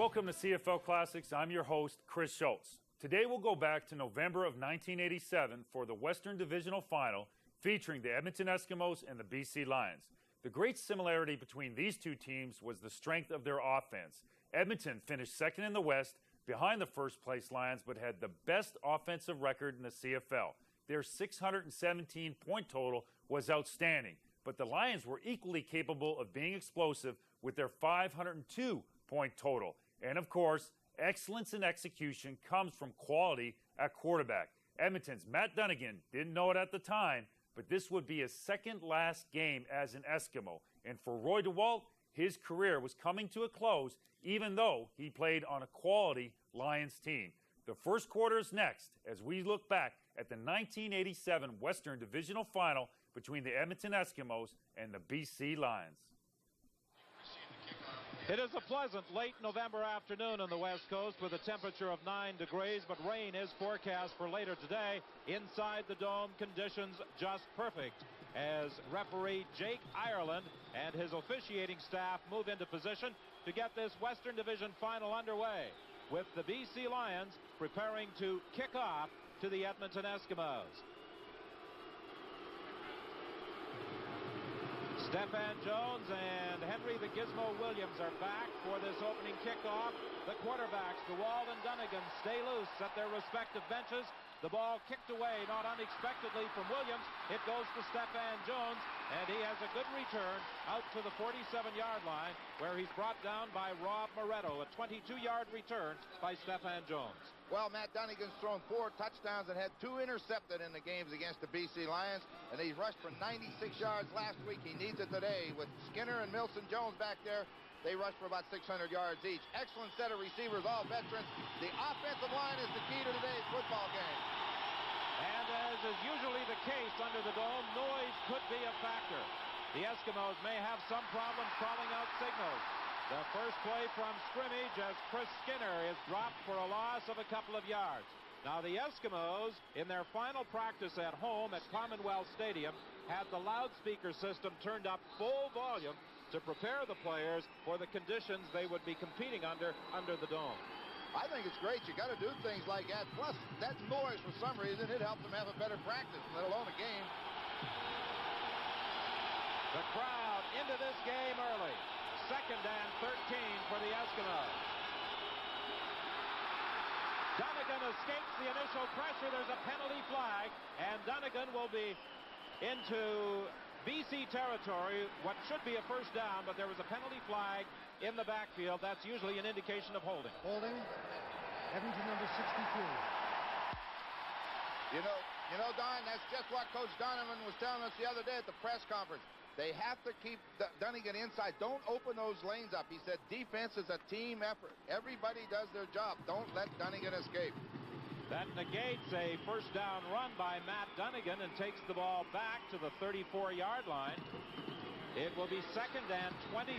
Welcome to CFL Classics. I'm your host, Chris Schultz. Today we'll go back to November of 1987 for the Western Divisional Final featuring the Edmonton Eskimos and the BC Lions. The great similarity between these two teams was the strength of their offense. Edmonton finished second in the West behind the first-place Lions, but had the best offensive record in the CFL. Their 617-point total was outstanding, but the Lions were equally capable of being explosive with their 502-point total. And of course, excellence in execution comes from quality at quarterback. Edmonton's Matt Dunnigan didn't know it at the time, but this would be his second last game as an Eskimo. And for Roy DeWalt, his career was coming to a close, even though he played on a quality Lions team. The first quarter is next as we look back at the 1987 Western Divisional Final between the Edmonton Eskimos and the BC Lions. It is a pleasant late November afternoon on the West Coast with a temperature of 9 degrees, but rain is forecast for later today. Inside the dome, conditions just perfect as referee Jake Ireland and his officiating staff move into position to get this Western Division Final underway, with the BC Lions preparing to kick off to the Edmonton Eskimos. Stephan Jones and Henry the Gizmo Williams are back for this opening kickoff. The quarterbacks, DeWalt and Dunnigan, stay loose at their respective benches. The ball kicked away, not unexpectedly, from Williams. It goes to Stephan Jones, and he has a good return out to the 47-yard line, where he's brought down by Rob Moretto. A 22-yard return by Stephan Jones. Well, Matt Dunnigan's thrown 4 touchdowns and had 2 intercepted in the games against the BC Lions, and he rushed for 96 yards last week. He needs it today. With Skinner and Milson Jones back there, they rushed for about 600 yards each. Excellent set of receivers, all veterans. The offensive line is the key to today's football game. And as is usually the case under the dome, noise could be a factor. The Eskimos may have some problems calling out signals. The first play from scrimmage as Chris Skinner is dropped for a loss of a couple of yards. Now the Eskimos, in their final practice at home at Commonwealth Stadium, had the loudspeaker system turned up full volume to prepare the players for the conditions they would be competing under the dome. I think it's great. You got to do things like that. Plus, that noise, for some reason, it helps them have a better practice, let alone a game. The crowd into this game early. 2nd and 13 for the Eskimos. Dunnigan escapes the initial pressure. There's a penalty flag, and Dunnigan will be into BC territory, what should be a first down, but there was a penalty flag in the backfield. That's usually an indication of holding. Holding. Edmonton number 62. You know, Don, that's just what Coach Donovan was telling us the other day at the press conference. They have to keep Dunnigan inside. Don't open those lanes up. He said defense is a team effort. Everybody does their job. Don't let Dunnigan escape. That negates a first down run by Matt Dunnigan and takes the ball back to the 34-yard line. It will be 2nd and 23.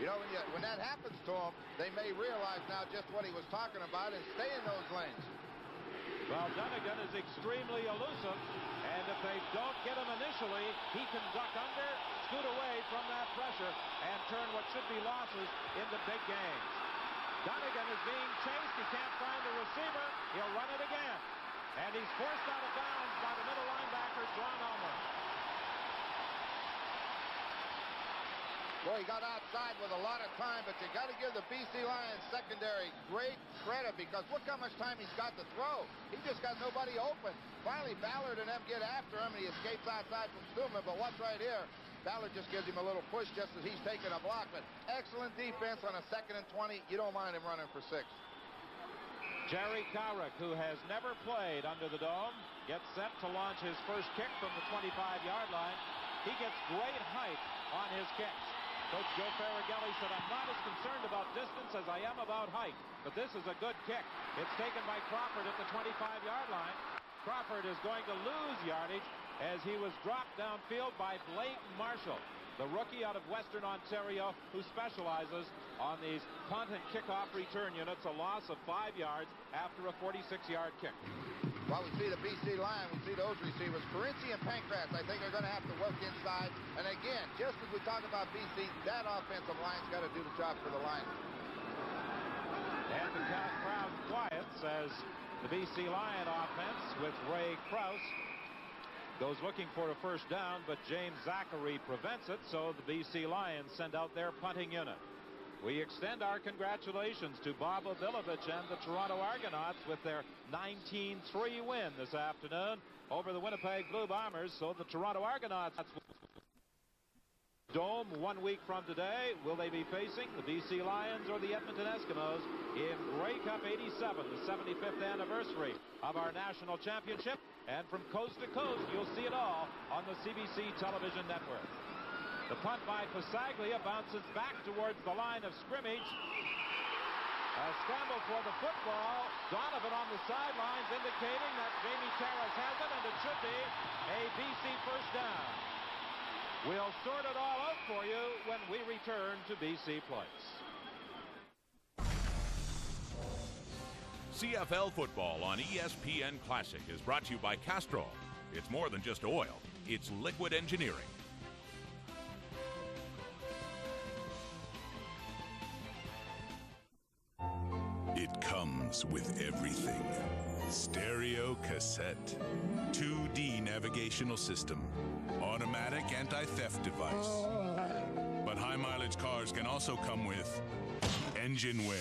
You know, when that happens to them, they may realize now just what he was talking about and stay in those lanes. Well, Dunnigan is extremely elusive, and if they don't get him initially, he can duck under, scoot away from that pressure, and turn what should be losses into big games. Dunnigan is being chased. He can't find the receiver. He'll run it again. And he's forced out of bounds by the middle linebacker, John Elmer. Boy, he got outside with a lot of time, but you got to give the BC Lions secondary great credit, because look how much time he's got to throw. He just got nobody open. Finally, Ballard and them get after him, and he escapes outside from Stuhlman. But watch right here. Ballard just gives him a little push just as he's taking a block. But excellent defense on a 2nd and 20. You don't mind him running for 6. Jerry Cowrick, who has never played under the dome, gets set to launch his first kick from the 25-yard line. He gets great height on his kicks. Coach Joe Farragelli said, "I'm not as concerned about distance as I am about height, but this is a good kick." It's taken by Crawford at the 25-yard line. Crawford is going to lose yardage as he was dropped downfield by Blake Marshall, the rookie out of Western Ontario, who specializes on these punt and kickoff return units. A loss of 5 yards after a 46-yard kick. Well, we see the BC line. We see those receivers. Carinci and Pankratz, I think, are going to have to work inside. And again, just as we talk about BC, that offensive line's got to do the job for the line. And the crowd quiets as the BC Lion offense with Ray Krause goes looking for a first down, but James Zachary prevents it, so the BC Lions send out their punting unit. We extend our congratulations to Bob Obilovich and the Toronto Argonauts with their 19-3 win this afternoon over the Winnipeg Blue Bombers. So the Toronto Argonauts Dome 1 week from today. Will they be facing the BC Lions or the Edmonton Eskimos in Grey Cup 87, the 75th anniversary of our national championship? And from coast to coast, you'll see it all on the CBC television network. The punt by Pasaglia bounces back towards the line of scrimmage. A scramble for the football. Donovan on the sidelines indicating that Jamie Terrace has it, and it should be a BC first down. We'll sort it all out for you when we return to BC Place. CFL football on ESPN Classic is brought to you by Castrol. It's more than just oil, it's liquid engineering. It comes with everything. Stereo cassette, 2D navigational system, automatic anti-theft device. But high-mileage cars can also come with engine wear,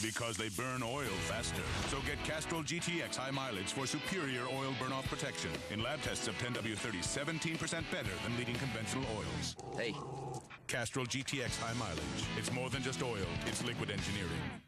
because they burn oil faster. So get Castrol GTX high mileage for superior oil burn-off protection. In lab tests of 10W30, 17% better than leading conventional oils. Hey. Castrol GTX high mileage. It's more than just oil, it's liquid engineering.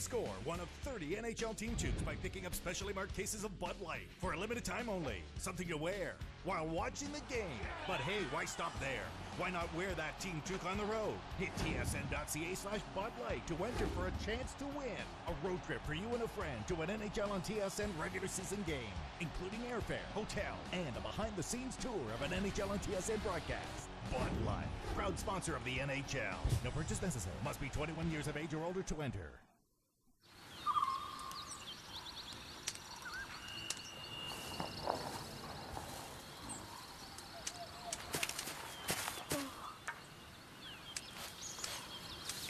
Score one of 30 NHL team tunes by picking up specially marked cases of Bud Light for a limited time only. Something to wear while watching the game. But hey, why stop there? Why not wear that team toque on the road? Hit tsn.ca/Bud Light to enter for a chance to win a road trip for you and a friend to an NHL on TSN regular season game, including airfare, hotel, and a behind-the-scenes tour of an NHL on TSN broadcast. Bud Light, proud sponsor of the NHL. No purchase necessary. Must be 21 years of age or older to enter.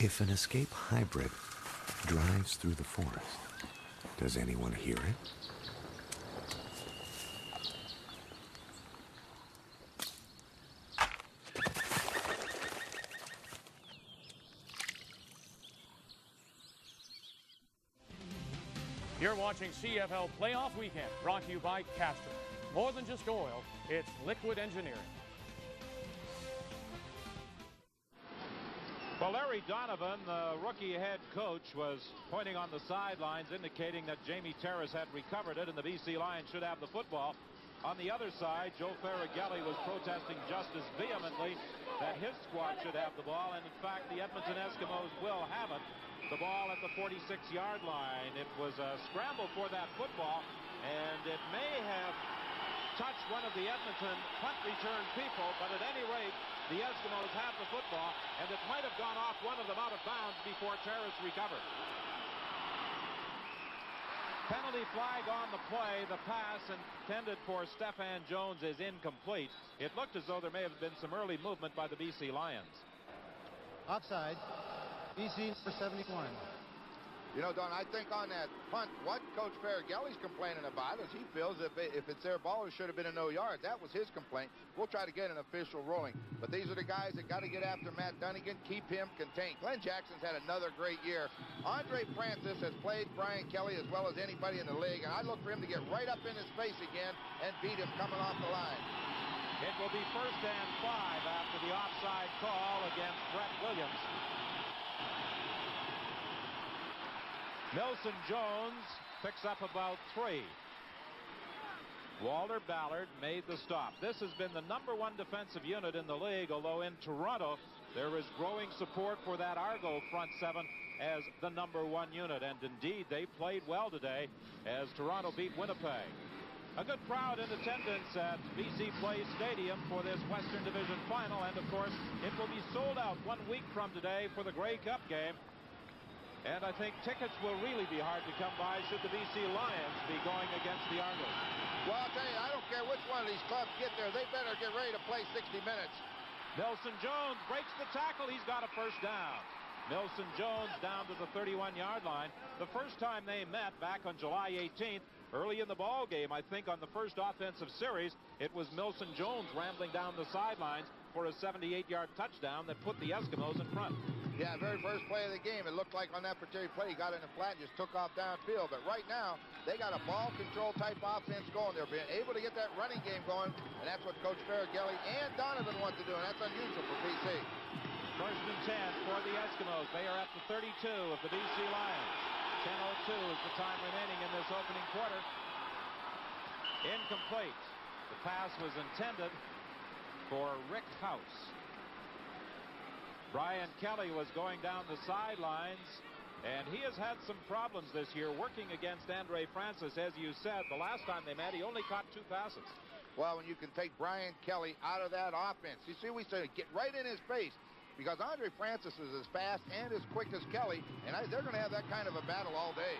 If an escape hybrid drives through the forest, does anyone hear it? You're watching CFL Playoff Weekend, brought to you by Castrol. More than just oil, it's liquid engineering. Well, Larry Donovan, the rookie head coach, was pointing on the sidelines indicating that Jamie Terrace had recovered it and the BC Lions should have the football. On the other side, Joe Farragelli was protesting just as vehemently that his squad should have the ball, and in fact the Edmonton Eskimos will have it. The ball at the 46-yard line. It was a scramble for that football, and it may have touched one of the Edmonton punt return people, but at any rate, the Eskimos have the football, and it might have gone off one of them out of bounds before Terrace recovered. Penalty flag on the play. The pass intended for Stefan Jones is incomplete. It looked as though there may have been some early movement by the BC Lions. Offside. BC for 71. You know, Don, I think on that punt, what Coach Farragelli's complaining about is he feels if it's their ball, it should have been a no yard. That was his complaint. We'll try to get an official ruling. But these are the guys that got to get after Matt Dunnigan, keep him contained. Glenn Jackson's had another great year. Andre Francis has played Brian Kelly as well as anybody in the league, and I look for him to get right up in his face again and beat him coming off the line. It will be 1st and 5 after the offside call against Brett Williams. Nelson Jones picks up about 3. Walter Ballard made the stop. This has been the #1 defensive unit in the league, although in Toronto there is growing support for that Argo front seven as the #1 unit. And indeed, they played well today as Toronto beat Winnipeg. A good crowd in attendance at BC Place Stadium for this Western Division final. And, of course, it will be sold out 1 week from today for the Grey Cup game. And I think tickets will really be hard to come by should the BC Lions be going against the Argos. Well, I'll tell you, I don't care which one of these clubs get there. They better get ready to play 60 minutes. Nelson Jones breaks the tackle. He's got a first down. Nelson Jones down to the 31-yard line. The first time they met back on July 18th, early in the ball game, I think on the first offensive series, it was Nelson Jones rambling down the sidelines for a 78-yard touchdown that put the Eskimos in front. Yeah, very first play of the game, it looked like on that particular play, he got in the flat and just took off downfield. But right now, they got a ball control type offense going. They're being able to get that running game going, and that's what Coach Farragelli and Donovan want to do, and that's unusual for BC. First and 10 for the Eskimos. They are at the 32 of the BC Lions. 10:02 is the time remaining in this opening quarter. Incomplete. The pass was intended for Rick House. Brian Kelly was going down the sidelines, and he has had some problems this year working against Andre Francis. As you said, the last time they met, he only caught 2 passes. Well, when you can take Brian Kelly out of that offense, you see, we say get right in his face, because Andre Francis is as fast and as quick as Kelly, and they're going to have that kind of a battle all day.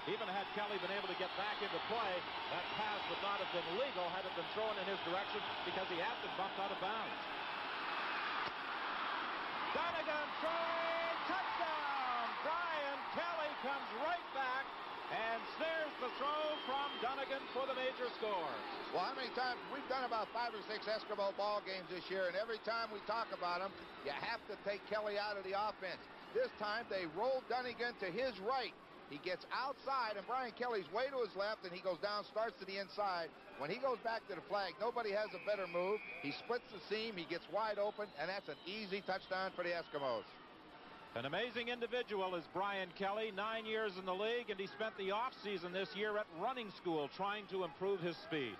Even had Kelly been able to get back into play, that pass would not have been legal had it been thrown in his direction because he had been bumped out of bounds. Donegan throwing, touchdown! Brian Kelly comes right back and snares the throw from Donegan for the major score. Well, how many times? We've done about 5 or 6 Eskimo ball games this year, and every time we talk about them, you have to take Kelly out of the offense. This time, they roll Donegan to his right. He gets outside, and Brian Kelly's way to his left, and he goes down, starts to the inside. When he goes back to the flag, nobody has a better move. He splits the seam, he gets wide open, and that's an easy touchdown for the Eskimos. An amazing individual is Brian Kelly, 9 years in the league, and he spent the offseason this year at running school trying to improve his speed.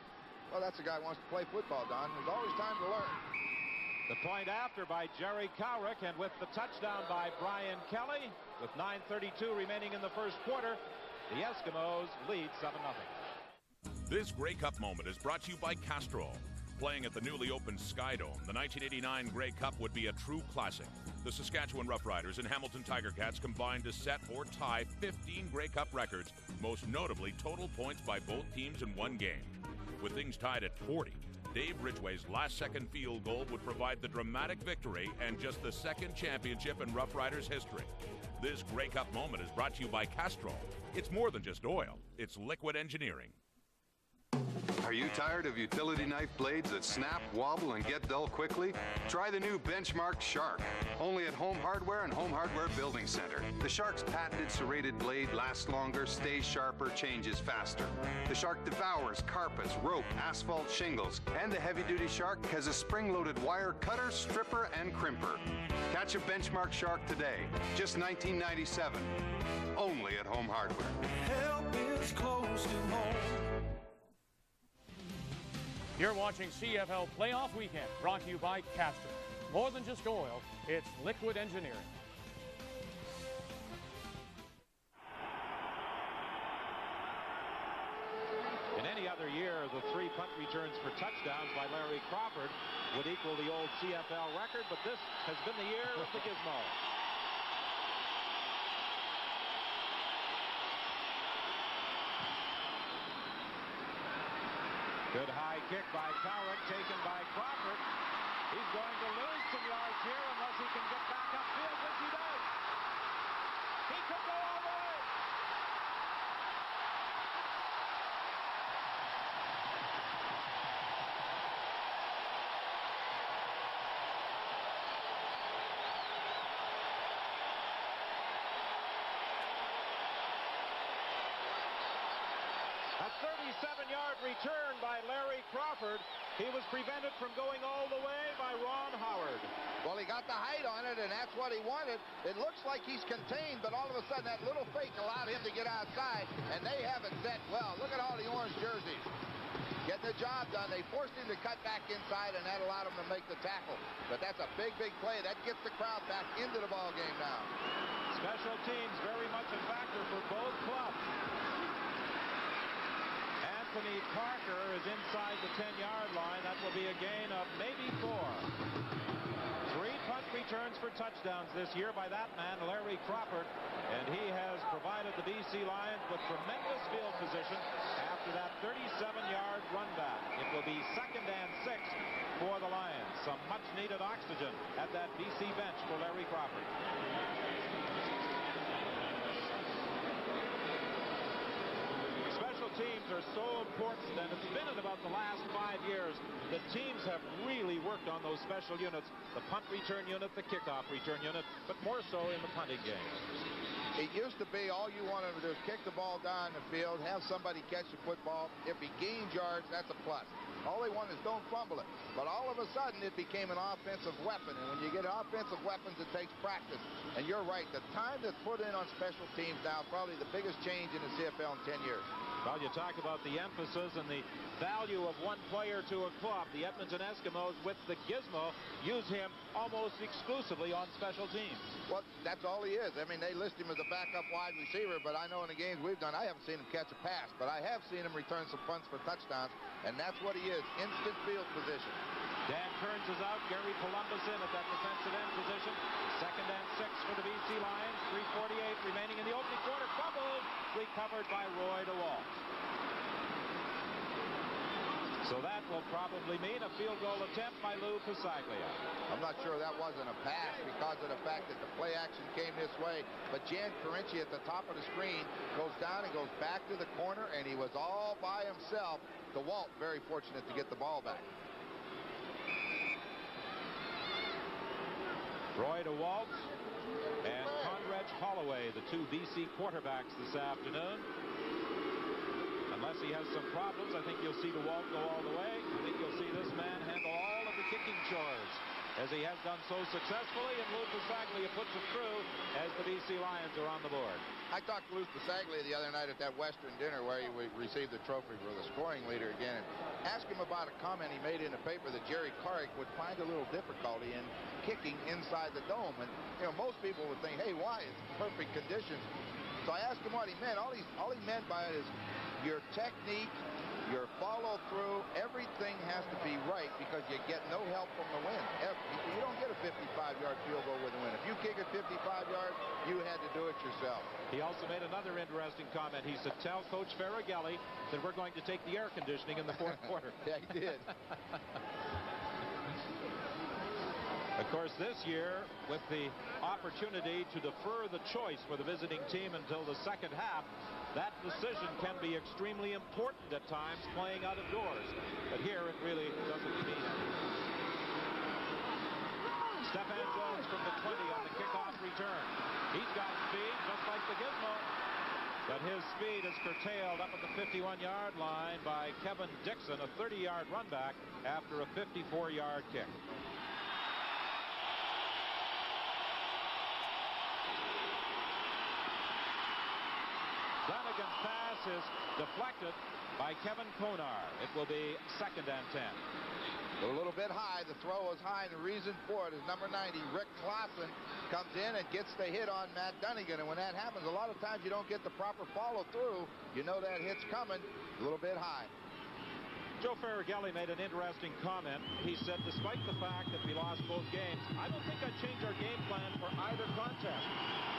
Well, that's a guy who wants to play football, Don. There's always time to learn. The point after by Jerry Cowrick, and with the touchdown by Brian Kelly, with 9:32 remaining in the first quarter, the Eskimos lead 7-0. This Grey Cup moment is brought to you by Castrol. Playing at the newly opened Skydome, the 1989 Grey Cup would be a true classic. The Saskatchewan Roughriders and Hamilton Tiger Cats combined to set or tie 15 Grey Cup records, most notably total points by both teams in one game. With things tied at 40, Dave Ridgway's last-second field goal would provide the dramatic victory and just the second championship in Roughriders history. This Grey Cup moment is brought to you by Castrol. It's more than just oil, it's liquid engineering. Are you tired of utility knife blades that snap, wobble, and get dull quickly? Try the new Benchmark Shark, only at Home Hardware and Home Hardware Building Center. The Shark's patented serrated blade lasts longer, stays sharper, changes faster. The Shark devours carpets, rope, asphalt, shingles, and the heavy-duty Shark has a spring-loaded wire cutter, stripper, and crimper. Catch a Benchmark Shark today, just $19.97, only at Home Hardware. Help is close to home. You're watching CFL Playoff Weekend, brought to you by Castrol. More than just oil, it's liquid engineering. In any other year, the 3 punt returns for touchdowns by Larry Crawford would equal the old CFL record, but this has been the year of the gizmo. Good high kick by Cowrick, taken by Crawford. He's going to lose some yards here unless he can get back upfield, which he does. He could go all the way. A 37-yard return by Larry Crawford. He was prevented from going all the way by Ron Howard. Well, he got the height on it, and that's what he wanted. It looks like he's contained, but all of a sudden that little fake allowed him to get outside, and they have it set well. Look at all the orange jerseys. Getting the job done. They forced him to cut back inside, and that allowed him to make the tackle. But that's a big, big play. That gets the crowd back into the ball game now. Special teams very much a factor for both clubs. Anthony Parker is inside the 10-yard line. That will be a gain of maybe 4. 3 punt returns for touchdowns this year by that man, Larry Crawford, and he has provided the BC Lions with tremendous field position after that 37-yard run back. It will be 2nd and 6 for the Lions. Some much-needed oxygen at that BC bench for Larry Crawford. Special teams are so important, and it's been in about the last 5 years that teams have really worked on those special units, the punt return unit, the kickoff return unit, but more so in the punting game. It used to be all you wanted to do is kick the ball down the field, have somebody catch the football. If he gains yards, that's a plus. All they want is don't fumble it. But all of a sudden, it became an offensive weapon. And when you get offensive weapons, it takes practice. And you're right. The time that's put in on special teams now is probably the biggest change in the CFL in 10 years. Well, you talk about the emphasis and the value of one player to a club. The Edmonton Eskimos, with the gizmo, use him almost exclusively on special teams. Well, that's all he is. I mean, they list him as a backup wide receiver, but I know in the games we've done, I haven't seen him catch a pass, but I have seen him return some punts for touchdowns, and that's what he is, instant field position. Dan Kearns is out. Gary Columbus in at that defensive end position. 2nd and 6 for the BC Lions. 3:48 remaining in the opening quarter. Fumbled. Recovered by Roy DeWalt. So that will probably mean a field goal attempt by Lou Pasaglia. I'm not sure that wasn't a pass because of the fact that the play action came this way. But Jan Carinci at the top of the screen goes down and goes back to the corner, and he was all by himself. DeWalt very fortunate to get the ball back. Roy DeWalt and Conrad Holloway, the 2 BC quarterbacks this afternoon. Unless he has some problems, I think you'll see DeWalt go all the way. I think you'll see this man handle all of the kicking chores, as he has done so successfully, and Lou Pasaglia puts it through as the BC Lions are on the board. I talked to Lou Pasaglia the other night at that Western dinner where he received the trophy for the scoring leader again, and asked him about a comment he made in the paper that Jerry Carrick would find a little difficulty in kicking inside the dome. And, you know, most people would think, hey, why? It's perfect conditions. So I asked him what he meant. All he meant by it is your technique, your follow-through, everything has to be right because you get no help from the wind. You don't get a 55-yard field goal with the wind. If you kick it 55 yards, you had to do it yourself. He also made another interesting comment. He said, tell Coach Faragelli that we're going to take the air conditioning in the 4th quarter. Yeah, he did. Of course, this year, with the opportunity to defer the choice for the visiting team until the second half, that decision can be extremely important at times playing out of doors. But here it really doesn't mean anything. Stephan Jones from the 20 on the kickoff return. He's got speed just like the gizmo. But his speed is curtailed up at the 51-yard line by Kevin Dixon, a 30-yard run back after a 54-yard kick. Flanagan's pass is deflected by Kevin Konar. It will be 2nd and 10. A little bit high. The throw is high, and the reason for it is number 90, Rick Clausen, comes in and gets the hit on Matt Dunnigan. And when that happens, a lot of times you don't get the proper follow-through. You know that hit's coming. A little bit high. Joe Faragelli made an interesting comment. He said, despite the fact that we lost both games, I don't think I'd change our game plan for either contest.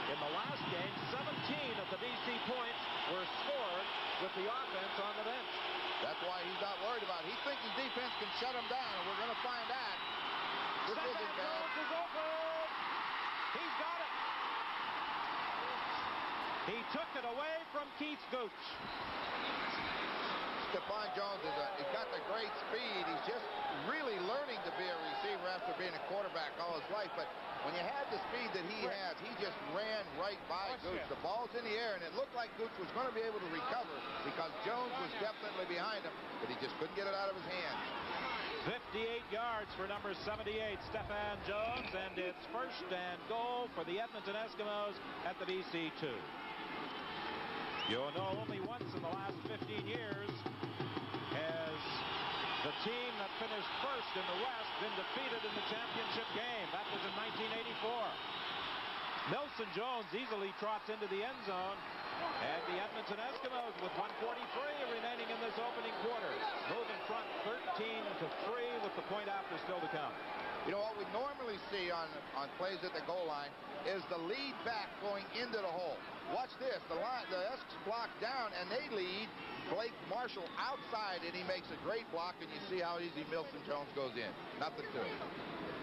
In the last game, 17 of the BC points were scored with the offense on the bench. That's why he's not worried about it. He thinks his defense can shut him down, and we're going to find out. This isn't bad. Jones is open. He's got it. He took it away from Keith Gooch. Stephan Jones he's got the great speed. He's just really learning to be a receiver after being a quarterback all his life. But when you had the speed that he has, he just ran right by Gooch. The ball's in the air, and it looked like Gooch was going to be able to recover because Jones was definitely behind him, but he just couldn't get it out of his hands. 58 yards for number 78, Stephan Jones, and it's 1st and goal for the Edmonton Eskimos at the BC 2. You'll know only once in the last 15 years has the team that finished 1st in the West been defeated in the championship game. That was in 1984. Milson Jones easily trots into the end zone. And the Edmonton Eskimos with 1:43 remaining in this opening quarter move in front 13-3 with the point after still to come. You know what we normally see on plays at the goal line is the lead back going into the hole. Watch this. The Esks block down, and they lead Blake Marshall outside, and he makes a great block, and you see how easy Milson Jones goes in. Nothing to it.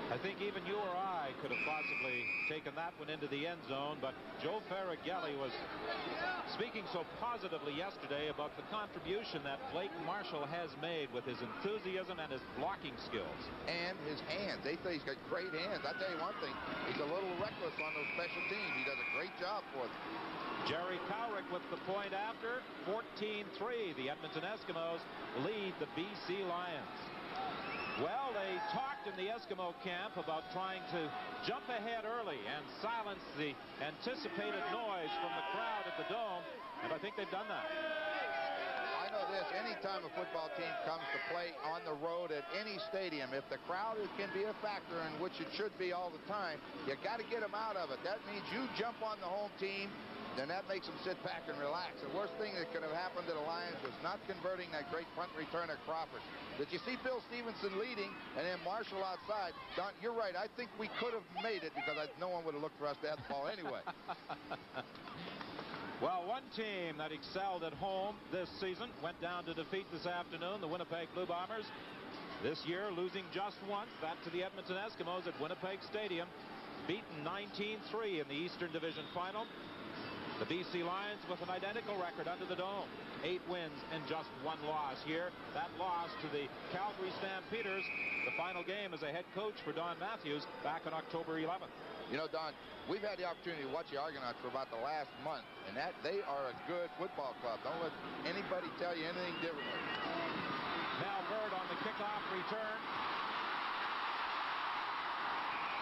I think even you or I could have possibly taken that one into the end zone, but Joe Farragelli was speaking so positively yesterday about the contribution that Blake Marshall has made with his enthusiasm and his blocking skills. And his hands. They say he's got great hands. I'll tell you one thing. He's a little reckless on those special teams. He does a great job for them. Jerry Cowrick with the point after. 14-3. The Edmonton Eskimos lead the BC Lions. Well, they talked in the Eskimo camp about trying to jump ahead early and silence the anticipated noise from the crowd at the Dome, and I think they've done that. I know this, anytime a football team comes to play on the road at any stadium, if the crowd can be a factor, in which it should be all the time, you got to get them out of it. That means you jump on the home team, then that makes them sit back and relax. The worst thing that could have happened to the Lions was not converting that great punt return of Crawford. Did you see Bill Stevenson leading and then Marshall outside? Don, you're right. I think we could have made it because no one would have looked for us to have the ball anyway. Well, one team that excelled at home this season went down to defeat this afternoon the Winnipeg Blue Bombers. This year, losing just once, that to the Edmonton Eskimos at Winnipeg Stadium, beaten 19-3 in the Eastern Division Final. The BC Lions with an identical record under the Dome. 8 wins and just 1 loss here. That loss to the Calgary Stampeders. The final game as a head coach for Don Matthews back on October 11th. You know, Don, we've had the opportunity to watch the Argonauts for about the last month, and that they are a good football club. Don't let anybody tell you anything differently. Now Bird on the kickoff return.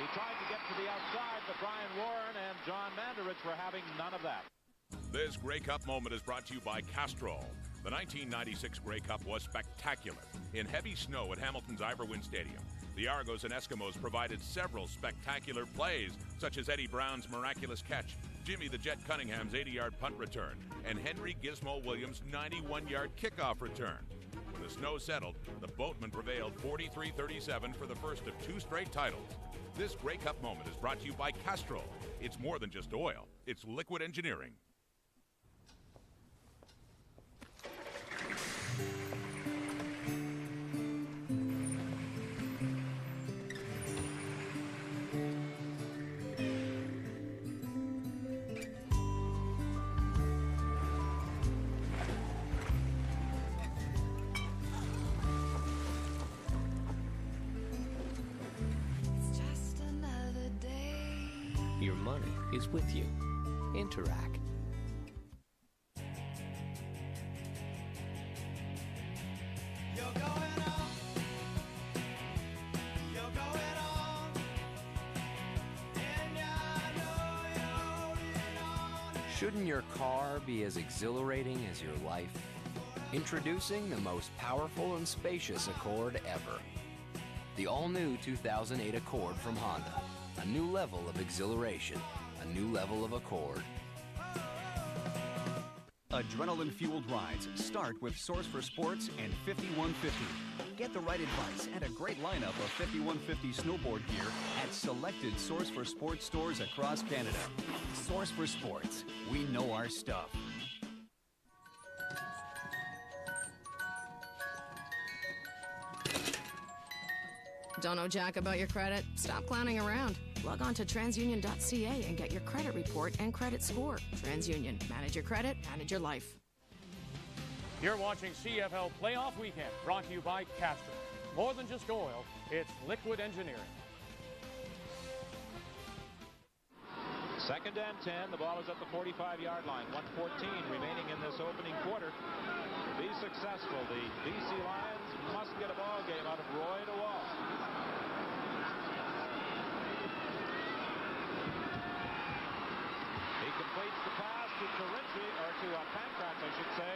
He tried to get to the outside, but Brian Warren and John Mandarich were having none of that. This Grey Cup moment is brought to you by Castrol. The 1996 Grey Cup was spectacular. In heavy snow at Hamilton's Iverwin Stadium, the Argos and Eskimos provided several spectacular plays, such as Eddie Brown's miraculous catch, Jimmy the Jet Cunningham's 80-yard punt return, and Henry Gizmo Williams' 91-yard kickoff return. When the snow settled, the Boatmen prevailed 43-37 for the first of 2 straight titles. This Grey Cup moment is brought to you by Castrol. It's more than just oil. It's liquid engineering. Your money is with you. Interact. Shouldn't your car be as exhilarating as your life? Introducing the most powerful and spacious Accord ever. The all-new 2008 Accord from Honda. A new level of exhilaration, a new level of Accord. Adrenaline-fueled rides start with Source for Sports and 5150. Get the right advice and a great lineup of 5150 snowboard gear at selected Source for Sports stores across Canada. Source for Sports. We know our stuff. Don't know jack about your credit? Stop clowning around. Log on to transunion.ca and get your credit report and credit score. TransUnion. Manage your credit, manage your life. You're watching CFL Playoff Weekend, brought to you by Castrol. More than just oil, it's liquid engineering. 2nd and 10. The ball is at the 45-yard line. 1:14 remaining in this opening quarter. To be successful, the BC Lions must get a ball game out of Roy DeWall. He completes the pass to Pankratz, I should say.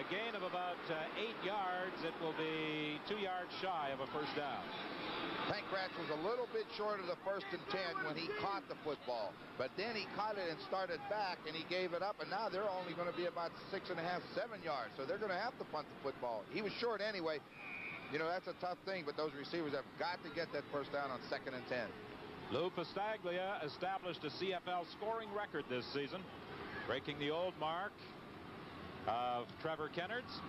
A gain of about 8 yards. yards. It will be 2 yards shy of a first down. Pankratz was a little bit short of the 1st and 10 when he caught the football. But then he caught it and started back, and he gave it up. And now they're only going to be about 6.5, 7 yards. So they're going to have to punt the football. He was short anyway. You know, that's a tough thing, but those receivers have got to get that first down on 2nd and 10. Lou Pastaglia established a CFL scoring record this season, breaking the old mark of Trevor Kennard's.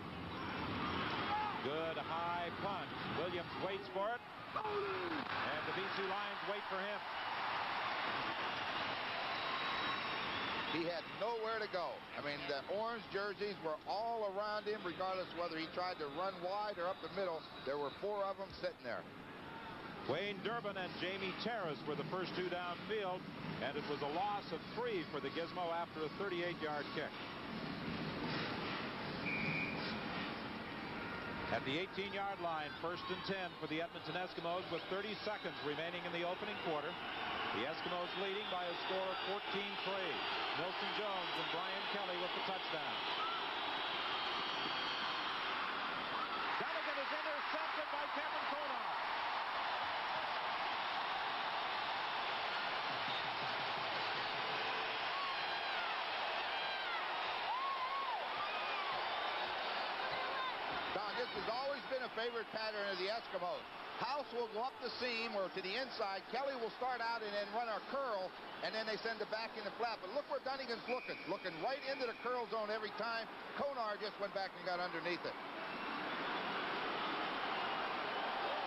Good high punt. Williams waits for it. And the BC Lions wait for him. He had nowhere to go. I mean, the orange jerseys were all around him, regardless whether he tried to run wide or up the middle. There were 4 of them sitting there. Wayne Durbin and Jamie Terrace were the first 2 downfield, and it was a loss of 3 for the Gizmo after a 38-yard kick. At the 18-yard line, 1st and 10 for the Edmonton Eskimos with 30 seconds remaining in the opening quarter. The Eskimos leading by a score of 14-3. Milton Jones and Brian Kelly with the touchdown. Dunigan is intercepted by Kevin Konar. This has always been a favorite pattern of the Eskimos. House will go up the seam or to the inside. Kelly will start out and then run a curl, and then they send it back in the flat. But look where Dunnigan's looking right into the curl zone every time. Konar just went back and got underneath it.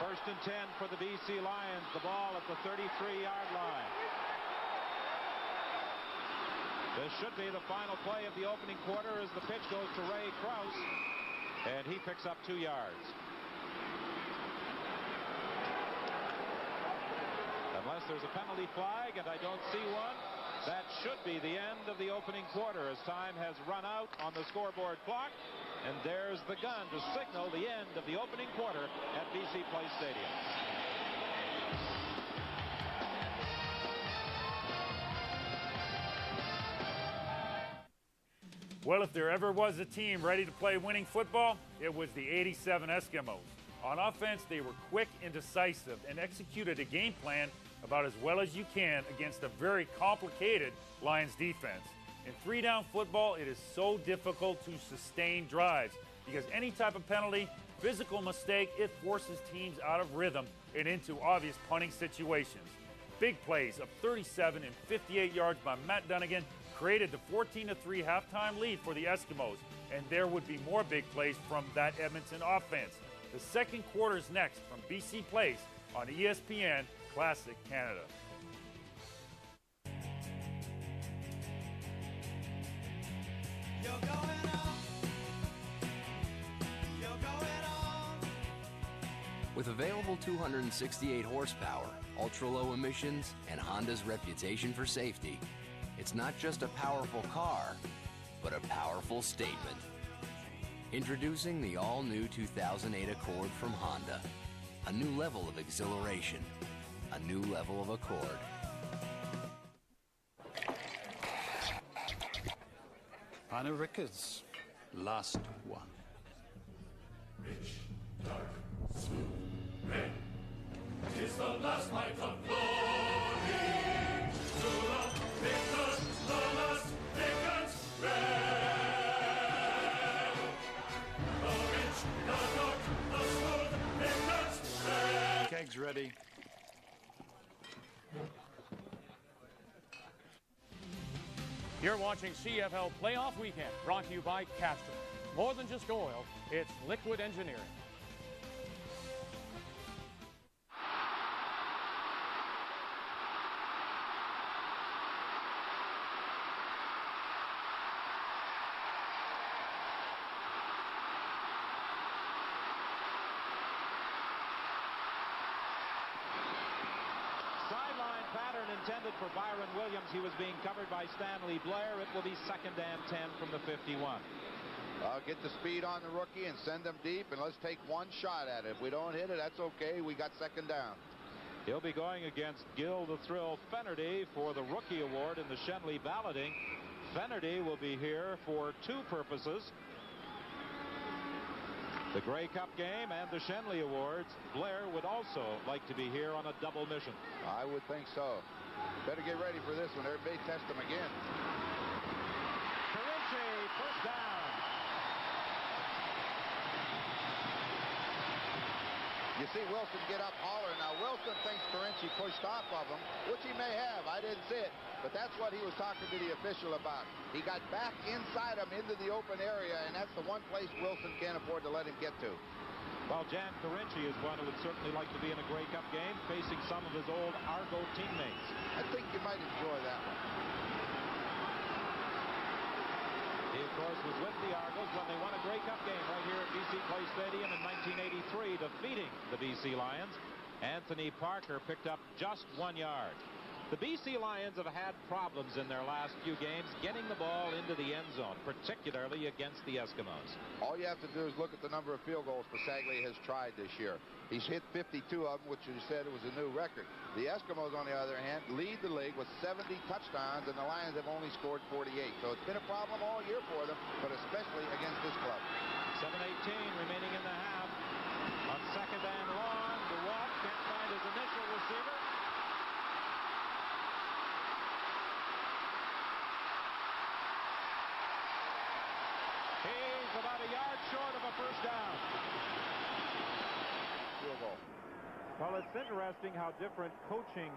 1st and 10 for the BC Lions. The ball at the 33-yard line. This should be the final play of the opening quarter as the pitch goes to Ray Krause. And he picks up 2 yards. Unless there's a penalty flag, and I don't see one, that should be the end of the opening quarter as time has run out on the scoreboard clock. And there's the gun to signal the end of the opening quarter at BC Place Stadium. Well, if there ever was a team ready to play winning football, it was the 87 Eskimos. On offense, they were quick and decisive and executed a game plan about as well as you can against a very complicated Lions defense. In 3-down football, it is so difficult to sustain drives because any type of penalty, physical mistake, it forces teams out of rhythm and into obvious punting situations. Big plays of 37 and 58 yards by Matt Dunnigan created the 14-3 halftime lead for the Eskimos, and there would be more big plays from that Edmonton offense. The second quarter is next from BC Place on ESPN Classic Canada. You're going on. You're going on. With available 268 horsepower, ultra-low emissions, and Honda's reputation for safety, it's not just a powerful car, but a powerful statement. Introducing the all-new 2008 Accord from Honda. A new level of exhilaration. A new level of Accord. Pioneer Records, last one. Rich, dark, smooth, red. 'Tis the last night of glory. To the victors, the last victors, red. The rich, the dark, the smooth, victors, red. Kegs ready. You're watching CFL Playoff Weekend, brought to you by Castrol. More than just oil, it's liquid engineering. Sideline pattern intended for Byron Williams. He was being covered by Stanley Blair. It will be 2nd and 10 from the 51. Get the speed on the rookie and send them deep, and let's take one shot at it. If we don't hit it, that's okay. We got 2nd down. He'll be going against Gil the Thrill Fennerty for the Rookie Award in the Shenley balloting. Fennerty will be here for 2 purposes. The Grey Cup game and the Shenley Awards. Blair would also like to be here on a double mission. I would think so. Better get ready for this one. They may test him again. Carinci, first down. You see Wilson get up holler. Now, Wilson thinks Carinci pushed off of him, which he may have. I didn't see it. But that's what he was talking to the official about. He got back inside him into the open area, and that's the one place Wilson can't afford to let him get to. Well, Jan Carinci is one who would certainly like to be in a Grey Cup game facing some of his old Argo teammates. I think you might enjoy that one. He, of course, was with the Argos when they won a Grey Cup game right here at BC Place Stadium in 1983, defeating the BC Lions. Anthony Parker picked up just 1 yard. The BC Lions have had problems in their last few games getting the ball into the end zone, particularly against the Eskimos. All you have to do is look at the number of field goals Pasaglia has tried this year. He's hit 52 of them, which you said was a new record. The Eskimos, on the other hand, lead the league with 70 touchdowns, and the Lions have only scored 48. So it's been a problem all year for them, but especially against this club. 7:18 remaining in the half. On second and long, DeWalt can't find his initial receiver. He's about a yard short of a first down. Field goal. Well, it's interesting how different coaching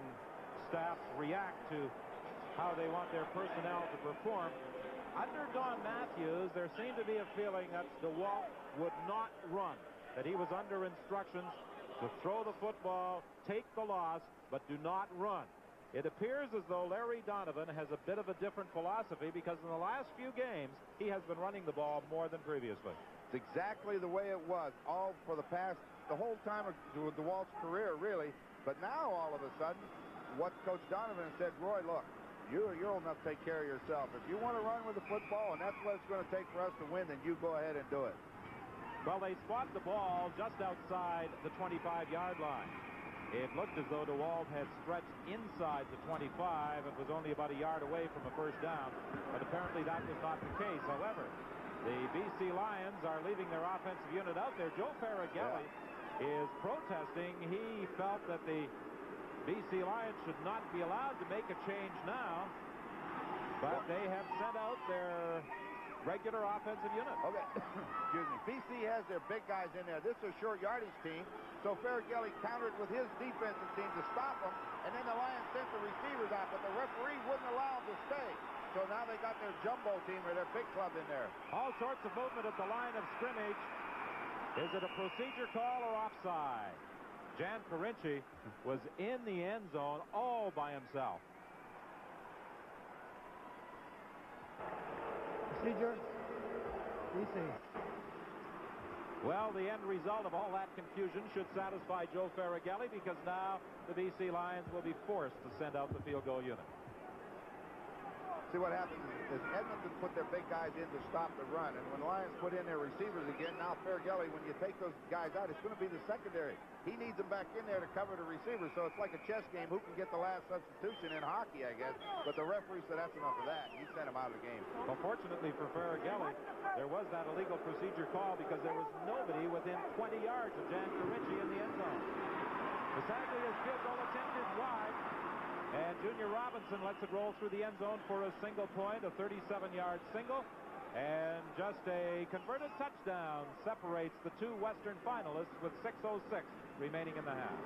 staffs react to how they want their personnel to perform. Under Don Matthews, there seemed to be a feeling that DeWalt would not run, that he was under instructions to throw the football, take the loss, but do not run. It appears as though Larry Donovan has a bit of a different philosophy because in the last few games, he has been running the ball more than previously. It's exactly the way it was all for the whole time of DeWalt's career, really. But now, all of a sudden, what Coach Donovan said, Roy, look, you're old enough to take care of yourself. If you want to run with the football, and that's what it's going to take for us to win, then you go ahead and do it. Well, they spot the ball just outside the 25-yard line. It looked as though DeWalt had stretched inside the 25. It was only about a yard away from a first down, but apparently that was not the case. However, the BC Lions are leaving their offensive unit out there. Joe Faragelli is protesting. He felt that the BC Lions should not be allowed to make a change now, but they have sent out their regular offensive unit. Okay, excuse me. BC has their big guys in there. This is a short yardage team, so Faragelli countered with his defensive team to stop them, and then the Lions sent the receivers out, but the referee wouldn't allow them to stay. So now they got their jumbo team or their big club in there. All sorts of movement at the line of scrimmage. Is it a procedure call or offside? Jan Carinci was in the end zone all by himself. Procedure. BC. Well, the end result of all that confusion should satisfy Joe Faragelli because now the BC Lions will be forced to send out the field goal unit. See what happens is Edmonton put their big guys in to stop the run, and when the Lions put in their receivers again, now Faragelli, when you take those guys out, it's going to be the secondary. He needs them back in there to cover the receivers, so it's like a chess game. Who can get the last substitution in hockey, I guess. But the referee said that's enough of that. He sent him out of the game. Well, fortunately for Faragelli, there was that illegal procedure call because there was nobody within 20 yards of Jan Carinci in the end zone. Pasaglia's field goal attempt is wide. And Junior Robinson lets it roll through the end zone for a single point, a 37-yard single. And just a converted touchdown separates the two Western finalists with 6:06 remaining in the half.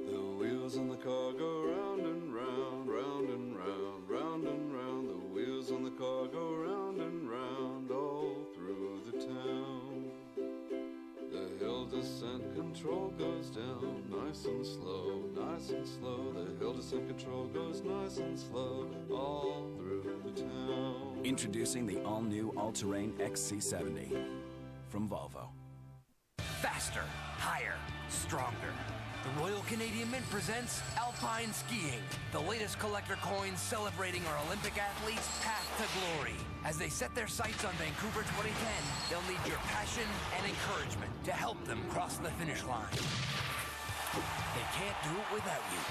The wheels on the car go round and round, round and round, round and round. The wheels on the car go round and round all through the town. The hill descent control goes down nice and slow, nice and slow. The hill descent control goes nice and slow all through the town. Introducing the all-new all-terrain XC70 from Volvo. Faster, higher, stronger. The Royal Canadian Mint presents Alpine Skiing, the latest collector coins celebrating our Olympic athletes' path to glory. As they set their sights on Vancouver 2010, they'll need your passion and encouragement to help them cross the finish line. They can't do it without you.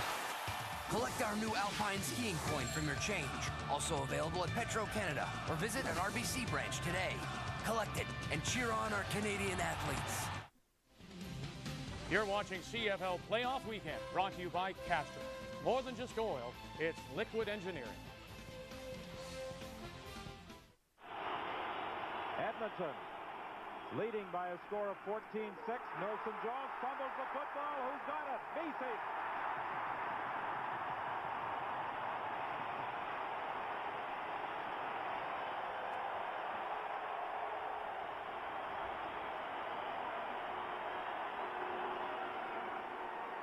Collect our new Alpine skiing coin from your change. Also available at Petro-Canada or visit an RBC branch today. Collect it and cheer on our Canadian athletes. You're watching CFL Playoff Weekend, brought to you by Castrol. More than just oil, it's liquid engineering. Edmonton leading by a score of 14-6. Milton Jones fumbles the football. Who's got it? BC.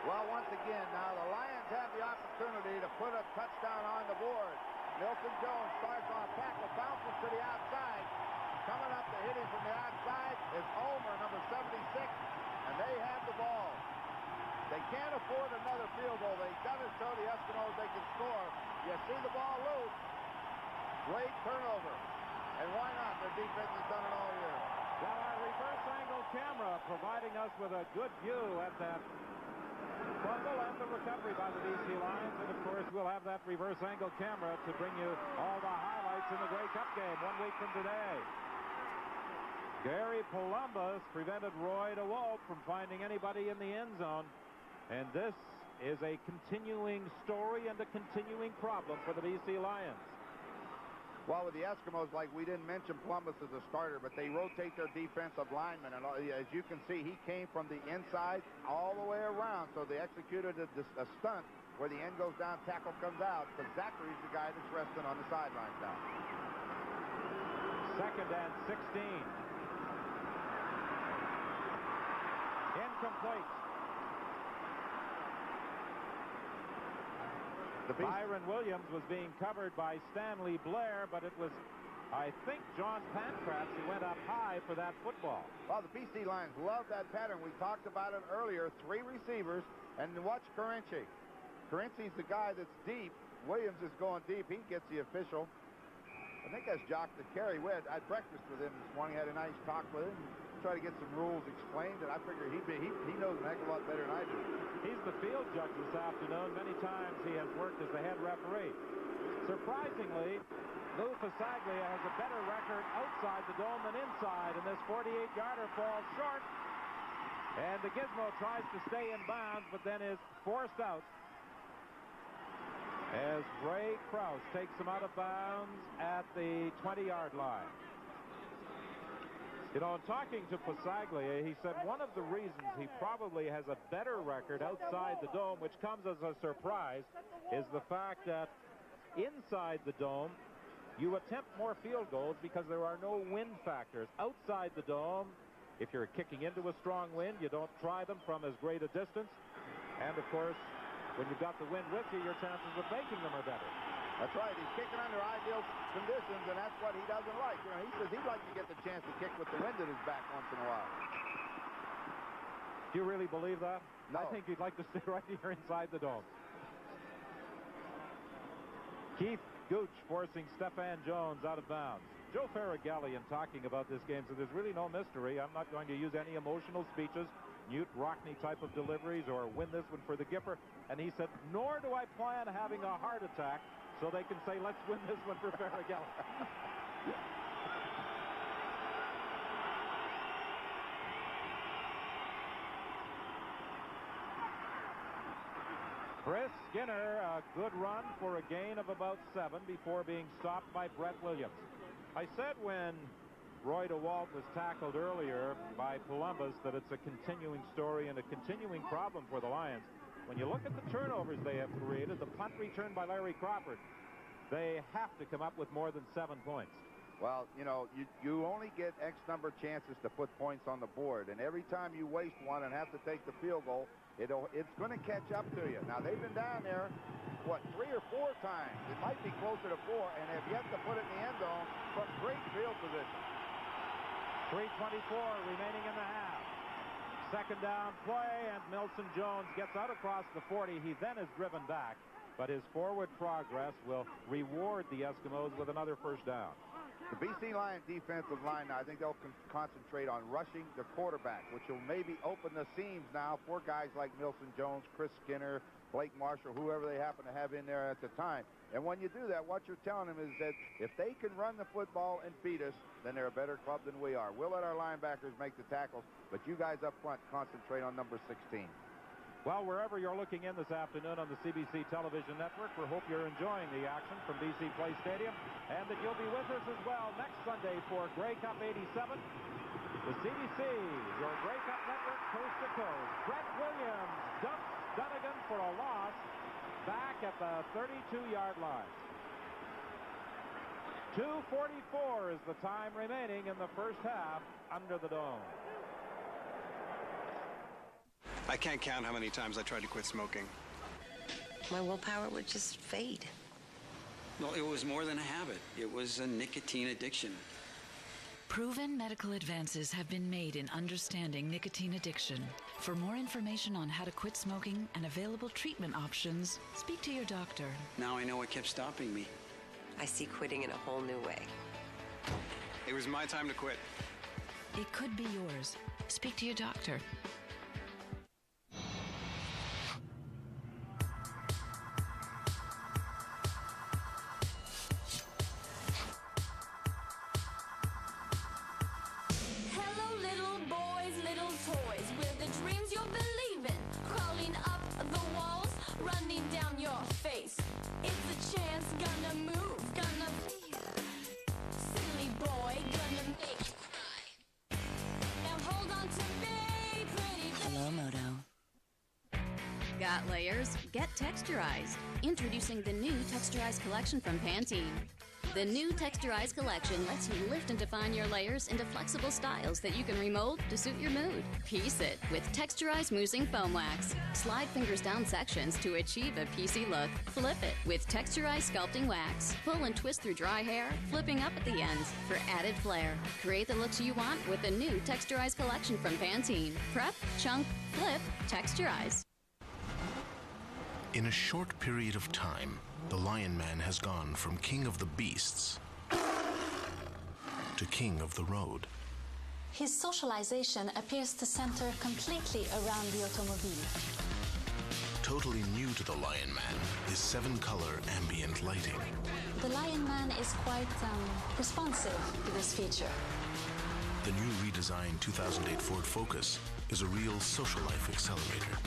Well, once again, now the Lions have the opportunity to put a touchdown on the board. Milton Jones starts on tackle, bounces to the outside. Coming up to hit him from the outside is Ulmer, number 76, and they have the ball. They can't afford another field goal. They've got to show the Eskimos they can score. You see the ball loose. Great turnover. And why not? Their defense has done it all year. Well, our reverse angle camera providing us with a good view at that fumble and the recovery by the BC Lions. And, of course, we'll have that reverse angle camera to bring you all the highlights in the Grey Cup game 1 week from today. Gary Columbus prevented Roy DeWalt from finding anybody in the end zone. And this is a continuing story and a continuing problem for the BC Lions. Well, with the Eskimos, like we didn't mention Columbus as a starter, but they rotate their defensive linemen. And as you can see, he came from the inside all the way around. So they executed a stunt where the end goes down, tackle comes out. But Zachary's the guy that's resting on the sidelines now. 2nd and 16. Incomplete. Byron Williams was being covered by Stanley Blair, but it was, I think, John Pancratz who went up high for that football. Well, the BC Lions love that pattern. We talked about it earlier. 3 receivers, and watch Carinci. Carenci's the guy that's deep. Williams is going deep. He gets the official. I think that's Jock the Carey. I had breakfast with him this morning. Had a nice talk with him. Try to get some rules explained, and I figure he knows a heck of a lot better than I do. He's the field judge this afternoon. Many times he has worked as the head referee. Surprisingly, Lou Fasaglia has a better record outside the dome than inside, and this 48-yarder falls short. And the Gizmo tries to stay in bounds, but then is forced out as Ray Krause takes him out of bounds at the 20-yard line. You know, in talking to Pasaglia, he said one of the reasons he probably has a better record outside the dome, which comes as a surprise, is the fact that inside the dome, you attempt more field goals because there are no wind factors. Outside the dome, if you're kicking into a strong wind, you don't try them from as great a distance. And, of course, when you've got the wind with you, your chances of making them are better. That's right. He's kicking under ideal conditions, and that's what he doesn't like. You know, he says he'd like to get the chance to kick with the wind at his back once in a while. Do you really believe that? No. I think you'd like to stay right here inside the dome. Keith Gooch forcing Stefan Jones out of bounds. Joe Farragallian talking about this game, so there's really no mystery. I'm not going to use any emotional speeches, Newt Rockney type of deliveries, or win this one for the Gipper. And he said, nor do I plan having a heart attack so they can say, let's win this one for Farragallian. Chris Skinner, a good run for a gain of about 7 before being stopped by Brett Williams. I said when Roy DeWalt was tackled earlier by Columbus that it's a continuing story and a continuing problem for the Lions. When you look at the turnovers they have created, the punt return by Larry Crawford, they have to come up with more than 7 points. Well, you know, you only get X number of chances to put points on the board, and every time you waste one and have to take the field goal, it's going to catch up to you. Now, they've been down there, what, 3 or 4 times. It might be closer to 4, and have yet to put it in the end zone from great field position. 3:24 remaining in the half. 2nd down play, and Milton Jones gets out across the 40. He then is driven back, but his forward progress will reward the Eskimos with another 1st down. The BC Lions defensive line now, I think they'll concentrate on rushing the quarterback, which will maybe open the seams now for guys like Milson Jones, Chris Skinner, Blake Marshall, whoever they happen to have in there at the time. And when you do that, what you're telling them is that if they can run the football and beat us, then they're a better club than we are. We'll let our linebackers make the tackles, but you guys up front concentrate on number 16. Well, wherever you're looking in this afternoon on the CBC television network, we hope you're enjoying the action from BC Place Stadium and that you'll be with us as well next Sunday for Grey Cup 87. The CBC, your Grey Cup network coast to coast. Brett Williams dumps Dunnigan for a loss back at the 32-yard line. 2:44 is the time remaining in the first half under the dome. I can't count how many times I tried to quit smoking. My willpower would just fade. Well, it was more than a habit. It was a nicotine addiction. Proven medical advances have been made in understanding nicotine addiction. For more information on how to quit smoking and available treatment options, speak to your doctor. Now I know what kept stopping me. I see quitting in a whole new way. It was my time to quit. It could be yours. Speak to your doctor. Got layers? Get texturized. Introducing the new Texturized Collection from Pantene. The new Texturized Collection lets you lift and define your layers into flexible styles that you can remold to suit your mood. Piece it with Texturized Moussing Foam Wax. Slide fingers down sections to achieve a PC look. Flip it with Texturized Sculpting Wax. Pull and twist through dry hair, flipping up at the ends for added flair. Create the looks you want with the new Texturized Collection from Pantene. Prep, chunk, flip, texturize. In a short period of time, the Lion Man has gone from king of the beasts to king of the road. His socialization appears to center completely around the automobile. Totally new to the Lion Man is 7-color ambient lighting. The Lion Man is quite responsive to this feature. The new redesigned 2008 Ford Focus is a real social life accelerator.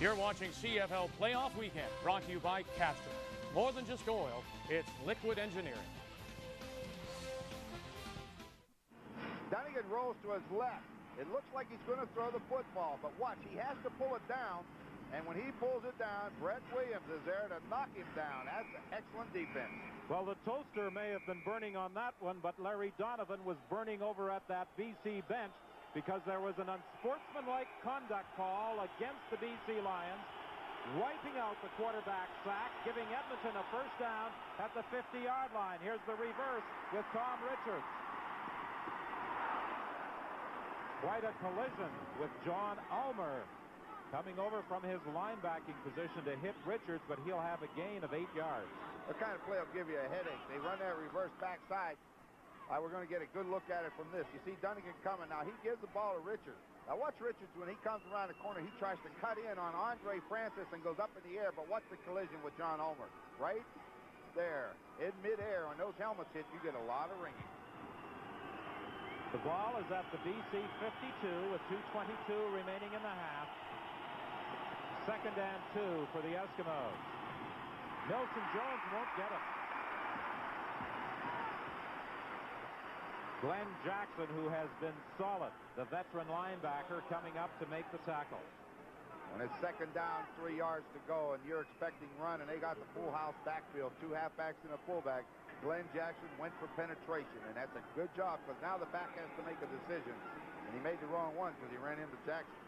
You're watching CFL Playoff Weekend, brought to you by Castrol. More than just oil, it's liquid engineering. Dunnigan rolls to his left. It looks like he's going to throw the football, but watch, he has to pull it down, and when he pulls it down, Brett Williams is there to knock him down. That's an excellent defense. Well, the toaster may have been burning on that one, but Larry Donovan was burning over at that BC bench, because there was an unsportsmanlike conduct call against the BC Lions, wiping out the quarterback sack, giving Edmonton a first down at the 50-yard line. Here's the reverse with Tom Richards. Quite a collision with John Ulmer coming over from his linebacking position to hit Richards, but he'll have a gain of 8 yards. What kind of play will give you a headache? They run that reverse backside. We're going to get a good look at it from this. You see Dunnigan coming. Now, he gives the ball to Richards. Now, watch Richards when he comes around the corner. He tries to cut in on Andre Francis and goes up in the air, but watch the collision with John Ulmer. Right there. In midair, on those helmets hit, you get a lot of ringing. The ball is at the BC 52 with 2:22 remaining in the half. 2nd and 2 for the Eskimos. Milson Jones won't get it. Glenn Jackson, who has been solid, the veteran linebacker, coming up to make the tackle. When it's 2nd down, 3 yards to go, and you're expecting run, and they got the full house backfield, 2 halfbacks and a fullback, Glenn Jackson went for penetration, and that's a good job, because now the back has to make a decision, and he made the wrong one because he ran into Jackson.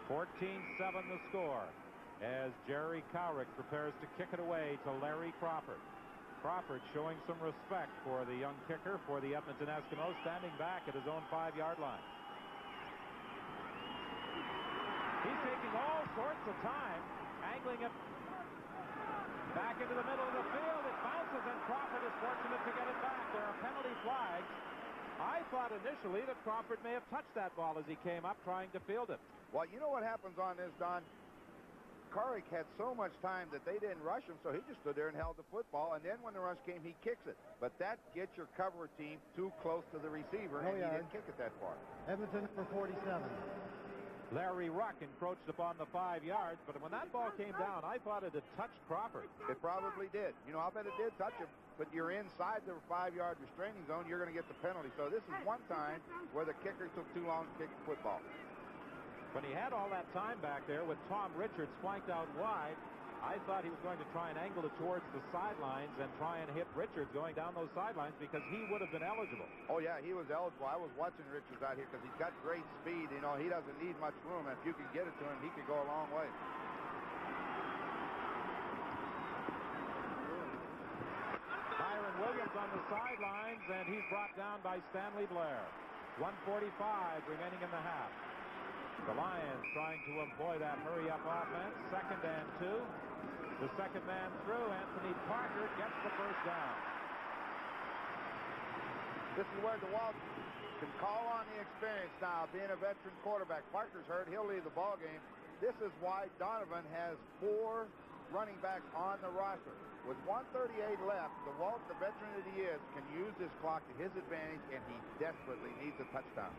14-7 the score, as Jerry Cowrick prepares to kick it away to Larry Crawford. Crawford showing some respect for the young kicker for the Edmonton Eskimos, standing back at his own 5-yard line. He's taking all sorts of time, angling it back into the middle of the field. It bounces misses, and Crawford is fortunate to get it back. There are penalty flags. I thought initially that Crawford may have touched that ball as he came up trying to field it. Well, you know what happens on this, Don? Carrick had so much time that they didn't rush him, so he just stood there and held the football, and then when the rush came, he kicks it. But that gets your cover team too close to the receiver, and he didn't kick it that far. Edmonton for 47. Larry Ruck encroached upon the 5 yards, but when that ball came down, I thought it had touched Crawford. It probably did. You know, I'll bet it did touch him, but you're inside the 5-yard restraining zone, you're going to get the penalty. So this is one time where the kicker took too long to kick the football. When he had all that time back there with Tom Richards flanked out wide, I thought he was going to try and angle it towards the sidelines and try and hit Richards going down those sidelines because he would have been eligible. Oh, yeah, he was eligible. I was watching Richards out here because he's got great speed. You know, he doesn't need much room. And if you can get it to him, he could go a long way. Byron Williams on the sidelines, and he's brought down by Stanley Blair. 1:45 remaining in the half. The Lions trying to employ that hurry-up offense. 2nd and 2. The second man through. Anthony Parker gets the first down. This is where DeWalt can call on the experience now, being a veteran quarterback. Parker's hurt. He'll leave the ball game. This is why Donovan has 4 running backs on the roster. With 1:38 left, DeWalt, the veteran of the year, can use this clock to his advantage, and he desperately needs a touchdown.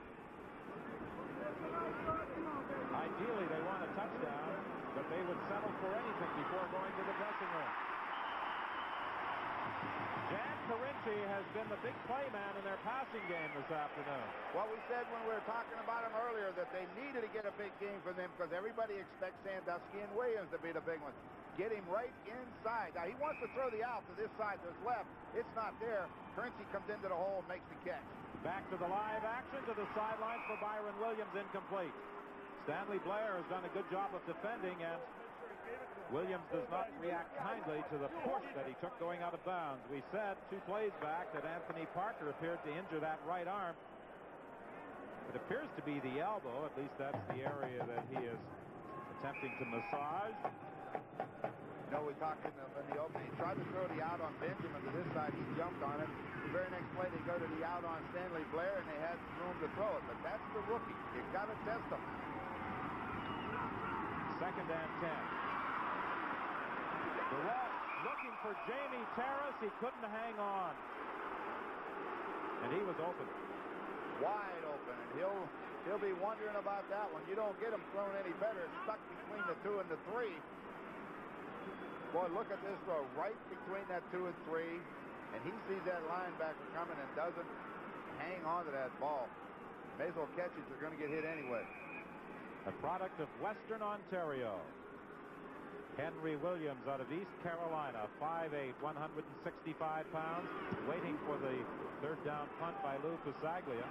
Ideally, they want a touchdown, but they would settle for anything before going to the dressing room. Jan Carinci has been the big play man in their passing game this afternoon. Well, we said when we were talking about him earlier that they needed to get a big game from them because everybody expects Sandusky and Williams to be the big ones. Get him right inside. Now, he wants to throw the out to this side, to his left. It's not there. Carinci comes into the hole and makes the catch. Back to the live action, to the sidelines for Byron Williams, incomplete. Stanley Blair has done a good job of defending, and Williams does not react kindly to the push that he took going out of bounds. We said 2 plays back that Anthony Parker appeared to injure that right arm. It appears to be the elbow. At least that's the area that he is attempting to massage. You know, we talked in the opening. He tried to throw the out on Benjamin to this side. He jumped on it. The very next play, they go to the out on Stanley Blair, and they had room to throw it. But that's the rookie. You got to test him. 2nd and 10. DeWalt looking for Jamie Terrace. He couldn't hang on. And he was open. Wide open. And he'll be wondering about that one. You don't get him thrown any better. It's stuck between the 2 and the 3. Boy, look at this throw. Right between that 2 and 3. And he sees that linebacker coming and doesn't hang on to that ball. May as well catch it. You're going to get hit anyway. A product of Western Ontario. Henry Williams out of East Carolina, 5'8", 165 pounds, waiting for the 3rd down punt by Lou Pasaglia.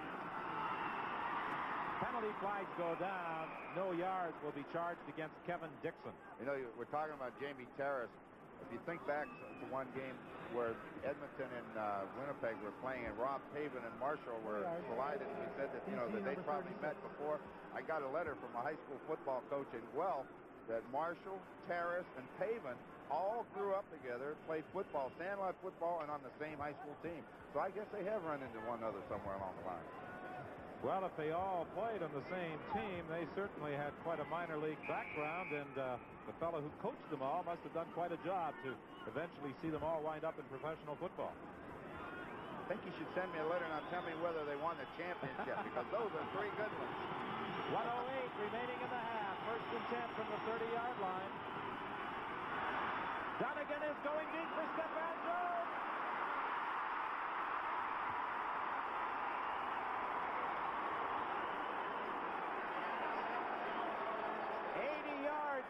Penalty flags go down. No yards will be charged against Kevin Dixon. You know, we're talking about Jamie Terrace. If you think back to one game where Edmonton and Winnipeg were playing, and Rob Paven and Marshall were collided, we said that, you know, that they probably met before. I got a letter from a high school football coach in Guelph that Marshall, Terrace, and Paven all grew up together, played football, sandlot football, and on the same high school team. So I guess they have run into one another somewhere along the line. Well, if they all played on the same team, they certainly had quite a minor league background, and the fellow who coached them all must have done quite a job to eventually see them all wind up in professional football. I think you should send me a letter and tell me whether they won the championship, because those are 3 good ones. 1:08 remaining in the half. 1st and 10 from the 30-yard line. Donegan is going deep for Stephan Jones.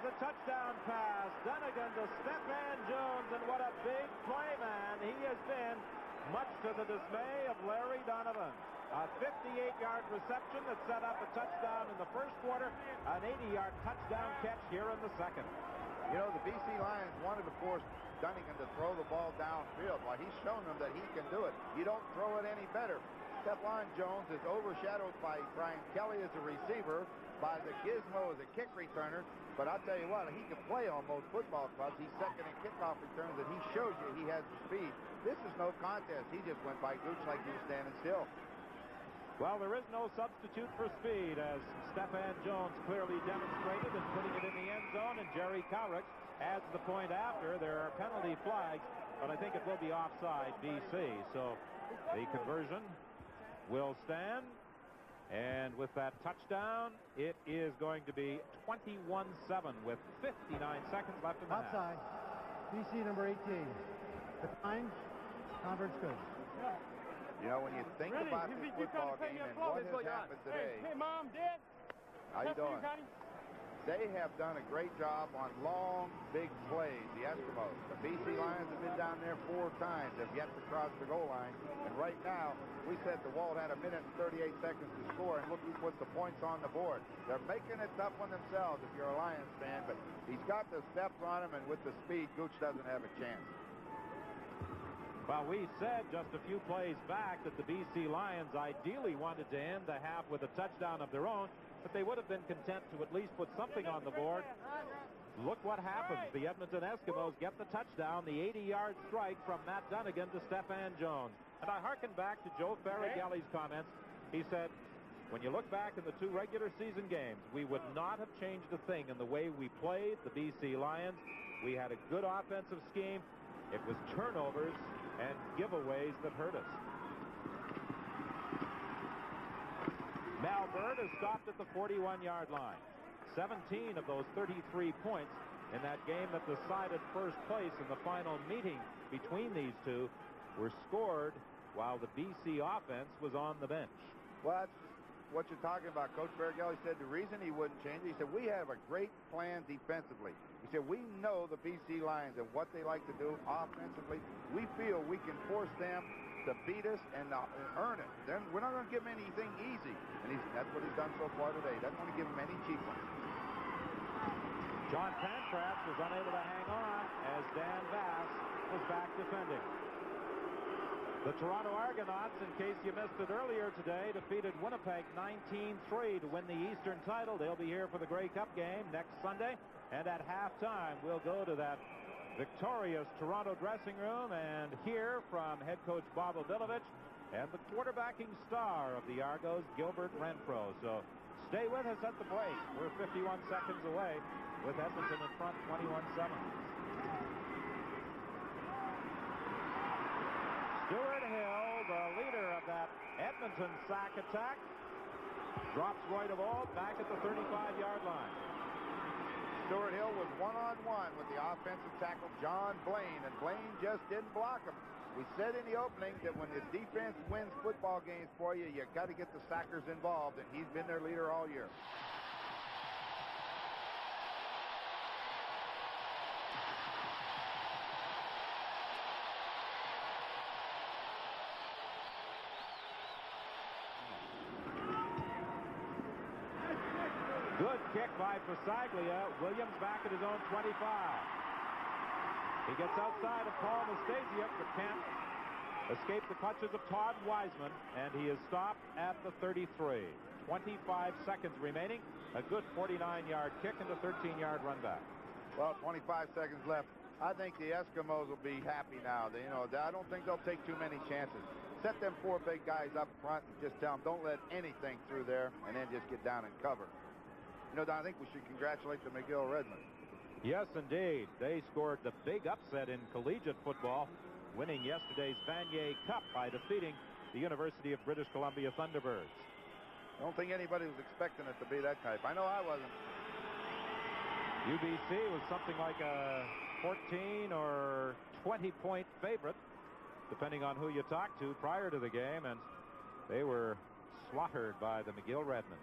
The touchdown pass. Donegan to Stephan Jones, and what a big play, man. He has been, much to the dismay of Larry Donovan. A 58-yard reception that set up a touchdown in the 1st quarter, an 80-yard touchdown catch here in the 2nd. You know, the BC Lions wanted to force Donegan to throw the ball downfield. Well, he's shown them that he can do it. You don't throw it any better. Stephan Jones is overshadowed by Brian Kelly as a receiver, by the Gizmo as a kick returner, But I'll tell you what, he can play on most football clubs. He's second in kickoff returns, and he showed you he has the speed. This is no contest. He just went by Gooch like he was standing still. Well, there is no substitute for speed, as Stefan Jones clearly demonstrated in putting it in the end zone, and Jerry Cowrick adds the point after. There are penalty flags, but I think it will be offside BC. So the conversion will stand. And with that touchdown, it is going to be 21-7 with 59 seconds left in the half. Outside. BC number 18. Define. Converse good. You know, when you think about this football game and what has happened today. Hey, Mom, Dad. How you doing? They have done a great job on long, big plays, the Eskimos. The BC Lions have been down there 4 times, have yet to cross the goal line. And right now, we said the Walt had 1 minute and 38 seconds to score, and look who put the points on the board. They're making it tough on themselves if you're a Lions fan, but he's got the steps on him, and with the speed, Gooch doesn't have a chance. Well, we said just a few plays back that the BC Lions ideally wanted to end the half with a touchdown of their own, but they would have been content to at least put something on the board. Look what happens. The Edmonton Eskimos get the touchdown, the 80-yard strike from Matt Dunnigan to Stefan Jones. And I hearken back to Joe Farragelli's comments. He said, when you look back in the 2 regular season games, we would not have changed a thing in the way we played the BC Lions. We had a good offensive scheme. It was turnovers and giveaways that hurt us. Malbert is stopped at the 41-yard line. 17 of those 33 points in that game that decided first place in the final meeting between these two were scored while the BC offense was on the bench. Well, that's what you're talking about. Coach Farragelli said the reason he wouldn't change it, he said, we have a great plan defensively. He said, we know the BC Lions and what they like to do offensively. We feel we can force them to beat us and earn it. Then we're not going to give him anything easy. And that's what he's done so far today. He doesn't want to give him any cheap ones. John Pancratz was unable to hang on as Dan Vass was back defending. The Toronto Argonauts, in case you missed it earlier today, defeated Winnipeg 19-3 to win the Eastern title. They'll be here for the Grey Cup game next Sunday. And at halftime, we'll go to that victorious Toronto dressing room and hear from head coach Bob Obilovich and the quarterbacking star of the Argos, Gilbert Renfro. So stay with us at the break. We're 51 seconds away with Edmonton in front, 21-7. Stuart Hill, the leader of that Edmonton sack attack, drops Roy DeVault back at the 35-yard line. Stuart Hill was one-on-one with the offensive tackle John Blaine, and Blaine just didn't block him. We said in the opening that when the defense wins football games for you, you got to get the sackers involved, and he's been their leader all year. Good kick by Pasaglia. Williams back at his own 25. He gets outside of Paul Nastasiuk, but can't escape the clutches of Todd Wiseman, and he is stopped at the 33. 25 seconds remaining. A good 49-yard kick and a 13-yard run back. Well, 25 seconds left. I think the Eskimos will be happy now. I don't think they'll take too many chances. Set them 4 big guys up front and just tell them don't let anything through there, and then just get down and cover. Don, I think we should congratulate the McGill Redmen. Yes, indeed. They scored the big upset in collegiate football, winning yesterday's Vanier Cup by defeating the University of British Columbia Thunderbirds. I don't think anybody was expecting it to be that type. I know I wasn't. UBC was something like a 14 or 20-point favorite, depending on who you talked to prior to the game, and they were slaughtered by the McGill Redmen.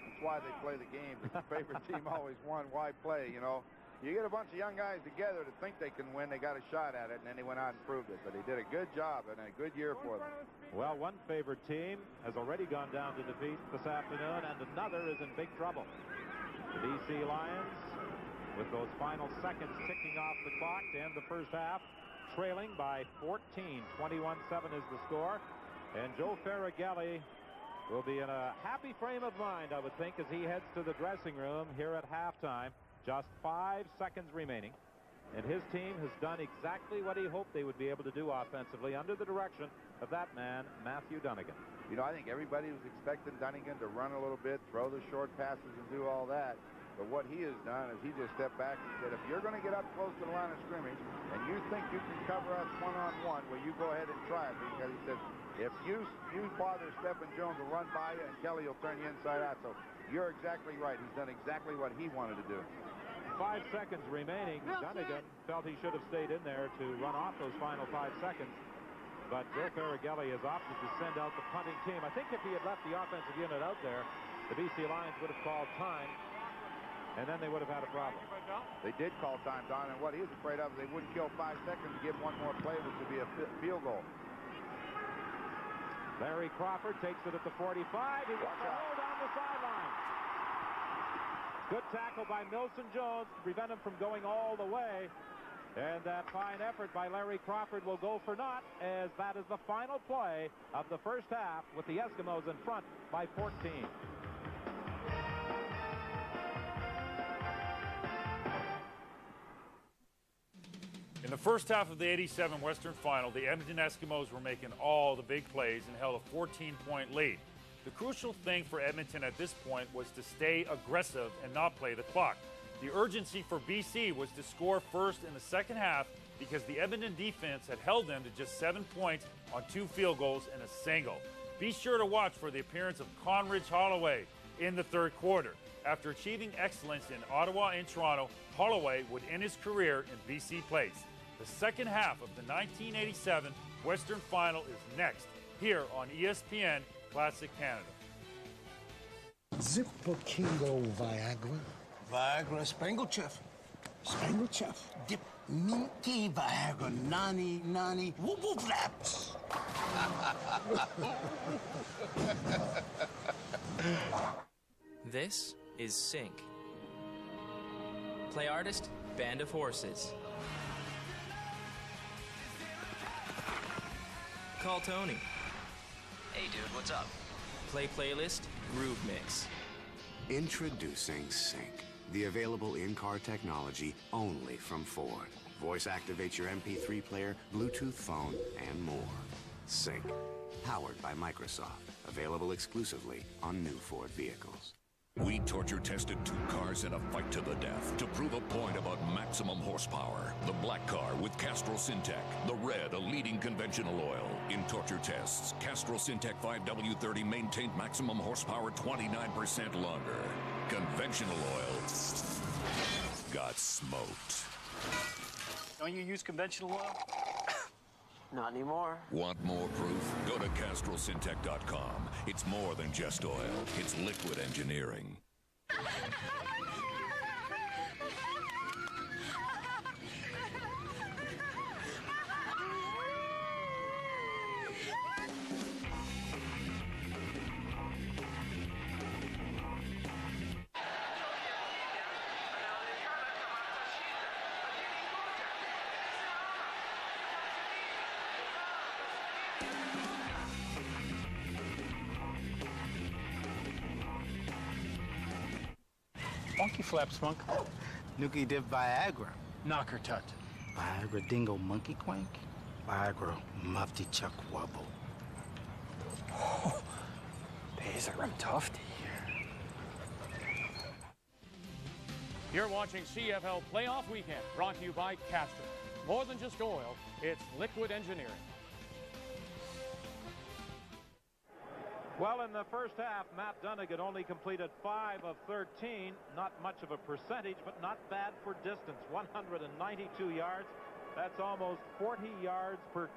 That's why they play the game. The favorite team always won. Why play, You get a bunch of young guys together to think they can win. They got a shot at it, and then they went out and proved it. But they did a good job and a good year for them. Well, one favored team has already gone down to defeat this afternoon, and another is in big trouble. The BC Lions, with those final seconds ticking off the clock to end the first half, trailing by 14. 21-7 is the score. And Joe Farragelli will be in a happy frame of mind, I would think, as he heads to the dressing room here at halftime. Just 5 seconds remaining. And his team has done exactly what he hoped they would be able to do offensively under the direction of that man, Matthew Dunnigan. You know, I think everybody was expecting Dunnigan to run a little bit, throw the short passes and do all that. But what he has done is he just stepped back and said, if you're going to get up close to the line of scrimmage and you think you can cover us one-on-one, well, you go ahead and try it. Because he says, if you bother Stephen Jones will run by you and Kelly will turn you inside out. So you're exactly right. He's done exactly what he wanted to do. 5 seconds remaining. Dunnigan felt he should have stayed in there to run off those final 5 seconds. But Joe Ferragelli has opted to send out the punting team. I think if he had left the offensive unit out there, the BC Lions would have called time, and then they would have had a problem. They did call time, Don, and what he was afraid of is they wouldn't kill 5 seconds to give one more play, which would be a field goal. Larry Crawford takes it at the 45. He gets a hold on the sideline. Good tackle by Milson Jones to prevent him from going all the way. And that fine effort by Larry Crawford will go for naught, as that is the final play of the first half, with the Eskimos in front by 14. In the first half of the 87 Western Final, the Edmonton Eskimos were making all the big plays and held a 14-point lead. The crucial thing for Edmonton at this point was to stay aggressive and not play the clock. The urgency for BC was to score first in the second half because the Edmonton defense had held them to just 7 points on 2 field goals and a single. Be sure to watch for the appearance of Conridge Holloway in the third quarter. After achieving excellence in Ottawa and Toronto, Holloway would end his career in BC Place. The second half of the 1987 Western Final is next, here on ESPN Classic Canada. Zippo Kingo Viagra. Viagra Spanglechuff. Spanglechuff. Dip Minky Viagra Nani Whoop Whoop Flaps. This is Sync. Play artist, Band of Horses. Call Tony. Hey dude, what's up? Play playlist, Groove Mix. Introducing Sync, the available in-car technology only from Ford. Voice activates your MP3 player, Bluetooth phone, and more. Sync, powered by Microsoft. Available exclusively on new Ford vehicles. We torture tested 2 cars in a fight to the death to prove a point about maximum horsepower. The black car with Castrol Syntec, the red a leading conventional oil. In torture tests, Castrol Syntec 5W30 maintained maximum horsepower 29% longer. Conventional oil got smoked. Don't you use conventional oil? Not anymore. Want more proof? Go to CastrolSyntec.com. It's more than just oil. It's liquid engineering. Monkey flap spunk. Nookie dip Viagra. Knocker tut. Viagra dingo monkey quank. Viagra mufti chuck wobble. Oh, Pazer tufty. You're watching CFL Playoff Weekend, brought to you by Castrol. More than just oil, it's liquid engineering. Well, in the first half, Matt Dunnigan only completed 5 of 13. Not much of a percentage, but not bad for distance. 192 yards. That's almost 40 yards per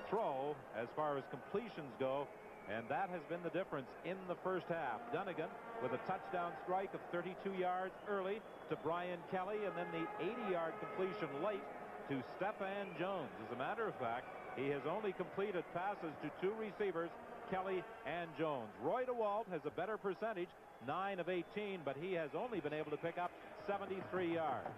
throw as far as completions go. And that has been the difference in the first half. Dunnigan with a touchdown strike of 32 yards early to Brian Kelly, and then the 80-yard completion late to Stephen Jones. As a matter of fact, he has only completed passes to 2 receivers, Kelly and Jones. Roy DeWalt has a better percentage, 9 of 18, but he has only been able to pick up 73 yards.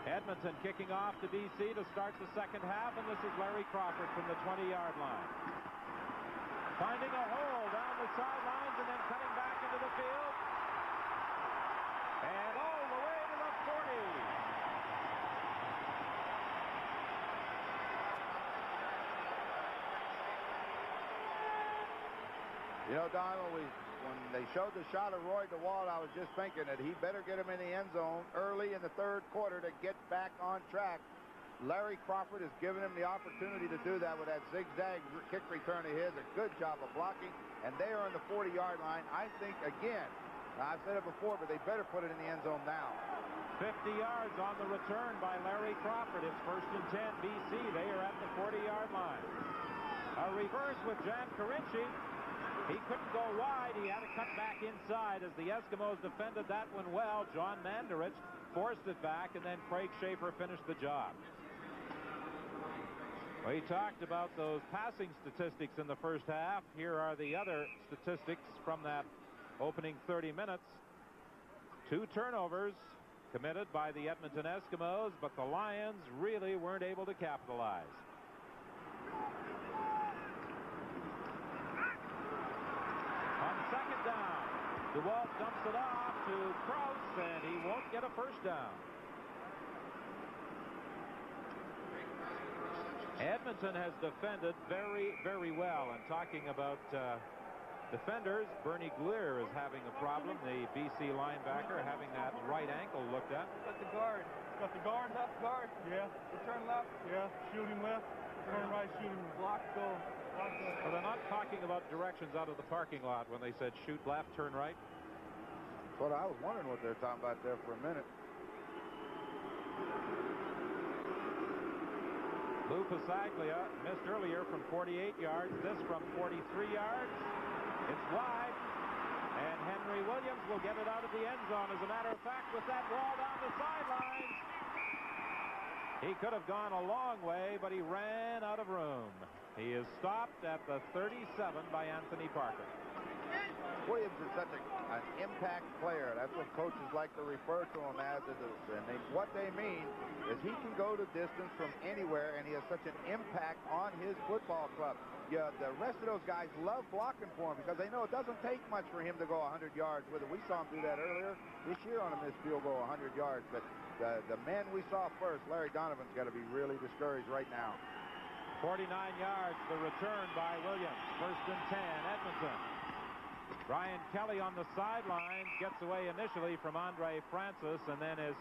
Edmonton kicking off to BC to start the second half, and this is Larry Crawford from the 20-yard line. Finding a hole down the sidelines and then cutting back into the field. And all the way to the 40. You know, Donald, when they showed the shot of Roy DeWalt, I was just thinking that he better get him in the end zone early in the third quarter to get back on track. Larry Crawford has given him the opportunity to do that with that zigzag kick return of his. A good job of blocking, and they are on the 40-yard line. I think, again, I've said it before, but they better put it in the end zone now. 50 yards on the return by Larry Crawford. It's 1st and 10 BC. They are at the 40-yard line. A reverse with Jan Karinci. He couldn't go wide. He had to cut back inside as the Eskimos defended that one well. John Mandarich forced it back, and then Craig Schaefer finished the job. We talked about those passing statistics in the first half. Here are the other statistics from that opening 30 minutes. 2 turnovers committed by the Edmonton Eskimos, but the Lions really weren't able to capitalize. On second down, DeWalt dumps it off to Krause, and he won't get a first down. Edmonton has defended very, very well. And talking about defenders, Bernie Glier is having a problem. The BC linebacker having that right ankle looked at. Got the guard. Got the guard, left guard. Yeah. Return left. Yeah. Shoot him left. Turn right, shoot him. Block, go. Well, they're not talking about directions out of the parking lot when they said shoot left, turn right. That's what I was wondering what they're talking about there for a minute. Lou Pasaglia missed earlier from 48 yards. This from 43 yards. It's wide. And Henry Williams will get it out of the end zone. As a matter of fact, with that ball down the sidelines, he could have gone a long way, but he ran out of room. He is stopped at the 37 by Anthony Parker. Williams is such an impact player. That's what coaches like to refer to him as. And what they mean is he can go the distance from anywhere, and he has such an impact on his football club. Yeah, the rest of those guys love blocking for him because they know it doesn't take much for him to go 100 yards with it. We saw him do that earlier this year on a missed field goal, 100 yards. But the man we saw first, Larry Donovan's got to be really discouraged right now. 49 yards, the return by Williams. 1st and 10, Edmonton. Brian Kelly on the sideline gets away initially from Andre Francis and then is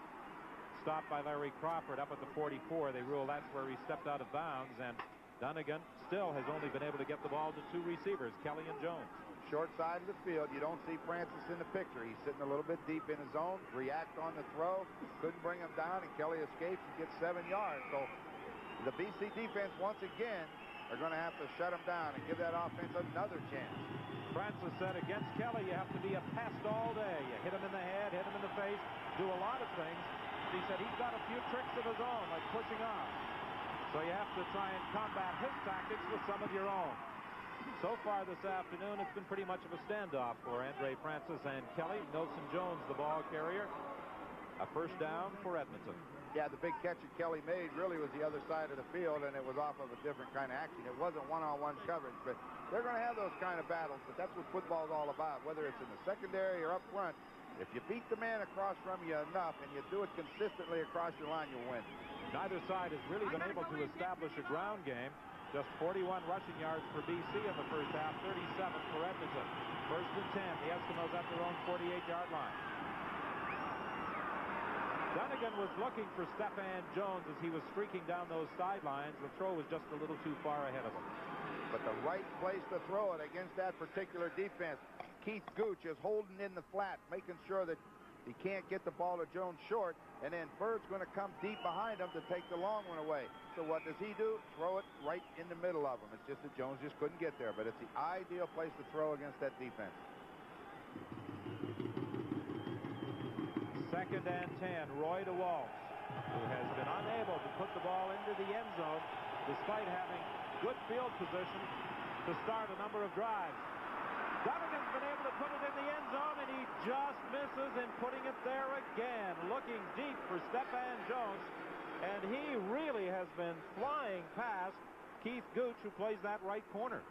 stopped by Larry Crawford up at the 44. They rule that's where he stepped out of bounds, and Dunnigan still has only been able to get the ball to 2 receivers, Kelly and Jones. Short side of the field, you don't see Francis in the picture. He's sitting a little bit deep in his zone, react on the throw, couldn't bring him down, and Kelly escapes and gets 7 yards. So the BC defense, once again, are going to have to shut him down and give that offense another chance. Francis said against Kelly, you have to be a pest all day. You hit him in the head, hit him in the face, do a lot of things. He said he's got a few tricks of his own, like pushing off. So you have to try and combat his tactics with some of your own. So far this afternoon, it's been pretty much of a standoff for Andre Francis and Kelly. Nelson Jones, the ball carrier. A first down for Edmonton. Yeah, the big catch that Kelly made really was the other side of the field, and it was off of a different kind of action. It wasn't one-on-one coverage, but they're going to have those kind of battles, but that's what football is all about, whether it's in the secondary or up front. If you beat the man across from you enough and you do it consistently across your line, you'll win. Neither side has really been able to establish a ground game. Just 41 rushing yards for BC in the first half, 37 for Edmonton. 1st and 10, the Eskimos at their own 48-yard line. Dunnigan was looking for Stephan Jones as he was streaking down those sidelines. The throw was just a little too far ahead of him. But the right place to throw it against that particular defense. Keith Gooch is holding in the flat, making sure that he can't get the ball to Jones short, and then Bird's going to come deep behind him to take the long one away. So what does he do? Throw it right in the middle of him. It's just that Jones just couldn't get there, but it's the ideal place to throw against that defense. 2nd and 10, Roy DeWalt, who has been unable to put the ball into the end zone despite having good field position to start a number of drives. Dunnigan's been able to put it in the end zone, and he just misses in putting it there again. Looking deep for Stephan Jones, and he really has been flying past Keith Gooch, who plays that right corner.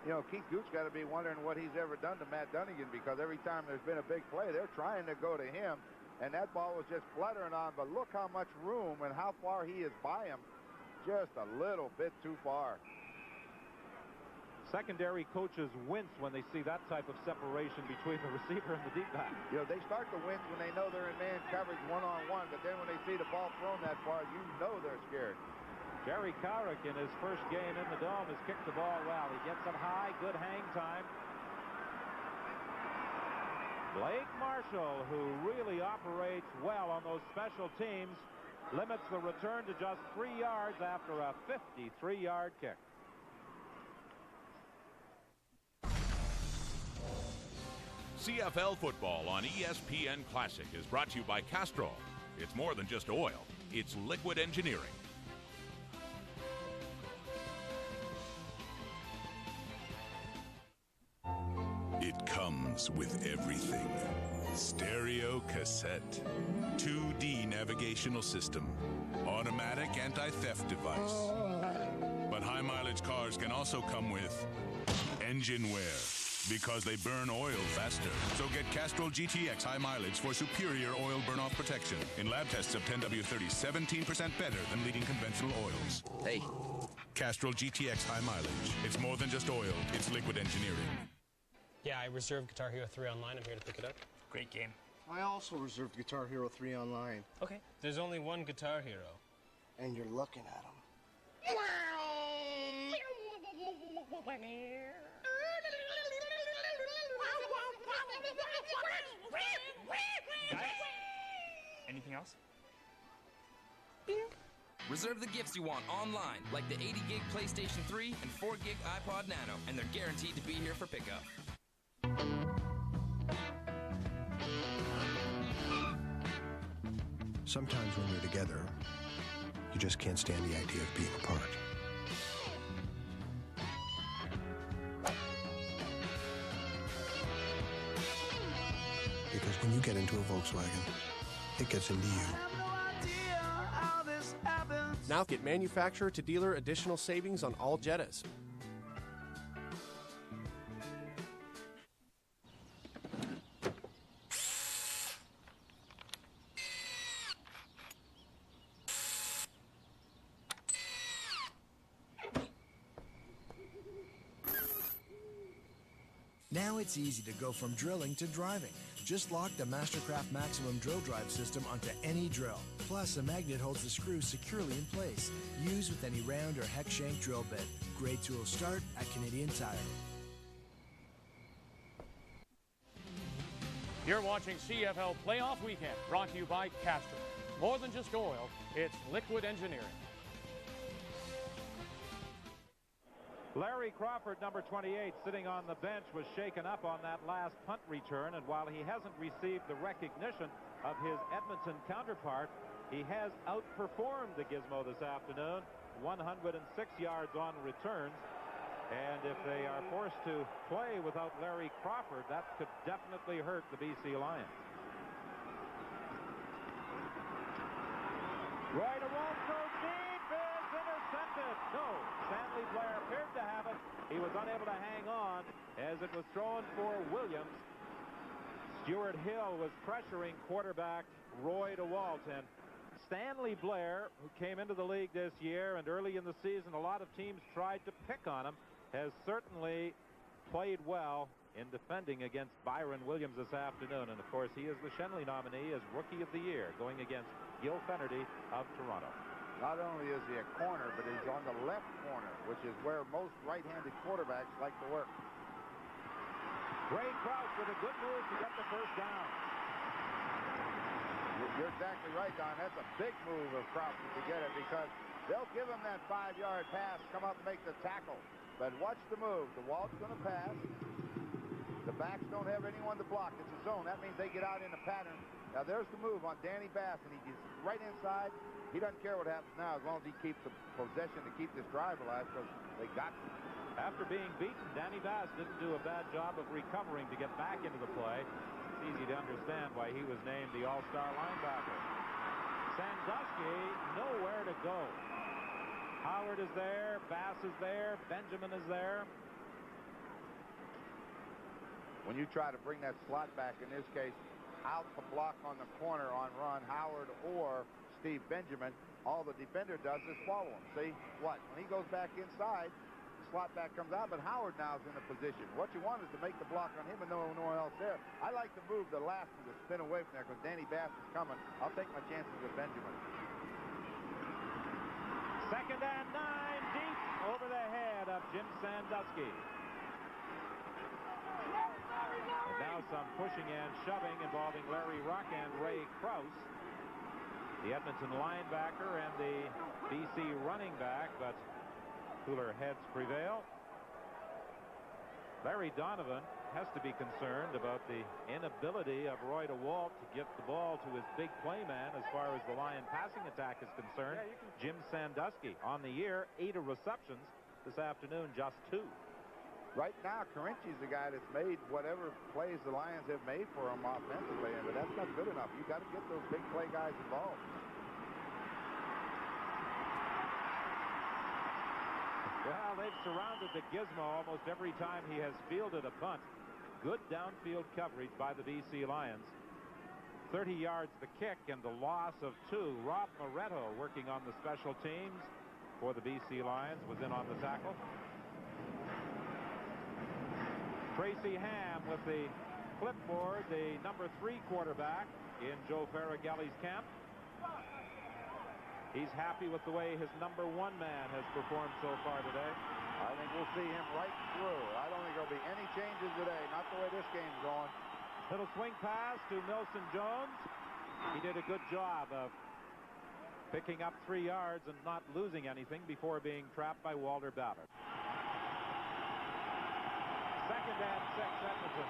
You know, Keith Gooch got to be wondering what he's ever done to Matt Dunnigan, because every time there's been a big play, they're trying to go to him. and that ball was just fluttering on, but look how much room and how far he is by him. Just a little bit too far. Secondary coaches wince when they see that type of separation between the receiver and the deep back. You know, they start to wince when they know they're in man coverage one-on-one, but then when they see the ball thrown that far, you know they're scared. Jerry Cowrick in his first game in the Dome has kicked the ball well. He gets it high, good hang time. Blake Marshall, who really operates well on those special teams, limits the return to just 3 yards after a 53-yard kick. CFL football on ESPN Classic is brought to you by Castrol. It's more than just oil, it's liquid engineering. It comes with everything. Stereo cassette, 2D navigational system, automatic anti-theft device. But high-mileage cars can also come with engine wear, because they burn oil faster. So get Castrol GTX high mileage for superior oil burn-off protection. In lab tests of 10W30, 17% better than leading conventional oils. Hey. Castrol GTX high mileage. It's more than just oil, it's liquid engineering. Yeah, I reserved Guitar Hero 3 online. I'm here to pick it up. Great game. I also reserved Guitar Hero 3 online. Okay. There's only one Guitar Hero. And you're looking at him. Guys, anything else? Reserve the gifts you want online, like the 80-gig PlayStation 3 and 4-gig iPod Nano, and they're guaranteed to be here for pickup. Sometimes when you're together, you just can't stand the idea of being apart. Because when you get into a Volkswagen, it gets into you. Now get manufacturer to dealer additional savings on all Jettas. Now it's easy to go from drilling to driving. Just lock the Mastercraft Maximum Drill Drive system onto any drill. Plus, a magnet holds the screw securely in place. Use with any round or hex shank drill bit. Great tool start at Canadian Tire. You're watching CFL Playoff Weekend, brought to you by Castrol. More than just oil, it's liquid engineering. Larry Crawford, number 28, sitting on the bench, was shaken up on that last punt return, and while he hasn't received the recognition of his Edmonton counterpart, he has outperformed the Gizmo this afternoon, 106 yards on returns, and if they are forced to play without Larry Crawford, that could definitely hurt the BC Lions. Right, a won't go deep is intercepted. No, Stanley Blair appeared to have it. He was unable to hang on as it was thrown for Williams. Stuart Hill was pressuring quarterback Roy DeWalt, and Stanley Blair, who came into the league this year, and early in the season a lot of teams tried to pick on him, has certainly played well in defending against Byron Williams this afternoon. And of course, he is the Shenley nominee as Rookie of the Year, going against Gil Fennerty of Toronto. Not only is he a corner, but he's on the left corner, which is where most right-handed quarterbacks like to work. Ray Crouch with a good move to get the first down. You're exactly right, Don. That's a big move of Crouch to get it, because they'll give him that 5-yard pass, come up and make the tackle. But watch the move. The Walt's going to pass. The backs don't have anyone to block. It's a zone. That means they get out in the pattern. Now there's the move on Danny Bass, and he gets right inside. He doesn't care what happens now as long as he keeps the possession to keep this drive alive, because they got to. After being beaten, Danny Bass didn't do a bad job of recovering to get back into the play. It's easy to understand why he was named the All-Star linebacker. Sandusky, nowhere to go. Howard is there, Bass is there, Benjamin is there. When you try to bring that slot back, in this case, out to block on the corner on Ron Howard or Steve Benjamin. All the defender does is follow him. See what? When he goes back inside, the slot back comes out, but Howard now is in a position. What you want is to make the block on him and no one else there. I like to move the last one to spin away from there because Danny Bass is coming. I'll take my chances with Benjamin. 2nd and 9, deep over the head of Jim Sandusky. And now some pushing and shoving involving Larry Ruck and Ray Krause, the Edmonton linebacker and the BC running back, but cooler heads prevail. Larry Donovan has to be concerned about the inability of Roy DeWalt to get the ball to his big play man as far as the Lion passing attack is concerned. Jim Sandusky on the year, 8 receptions this afternoon, just 2. Right now, Carinchi's the guy that's made whatever plays the Lions have made for him offensively, but that's not good enough. You got to get those big play guys involved. Well, they've surrounded the gizmo almost every time he has fielded a punt. Good downfield coverage by the BC Lions. 30 yards the kick and the loss of 2. Rob Moretto, working on the special teams for the BC Lions, was in on the tackle. Tracy Ham with the clipboard, the number 3 quarterback in Joe Faragelli's camp. He's happy with the way his number 1 man has performed so far today. I think we'll see him right through. I don't think there'll be any changes today, not the way this game's going. Little swing pass to Milson Jones. He did a good job of picking up 3 yards and not losing anything before being trapped by Walter Ballard. 2nd and 6, Edmonton.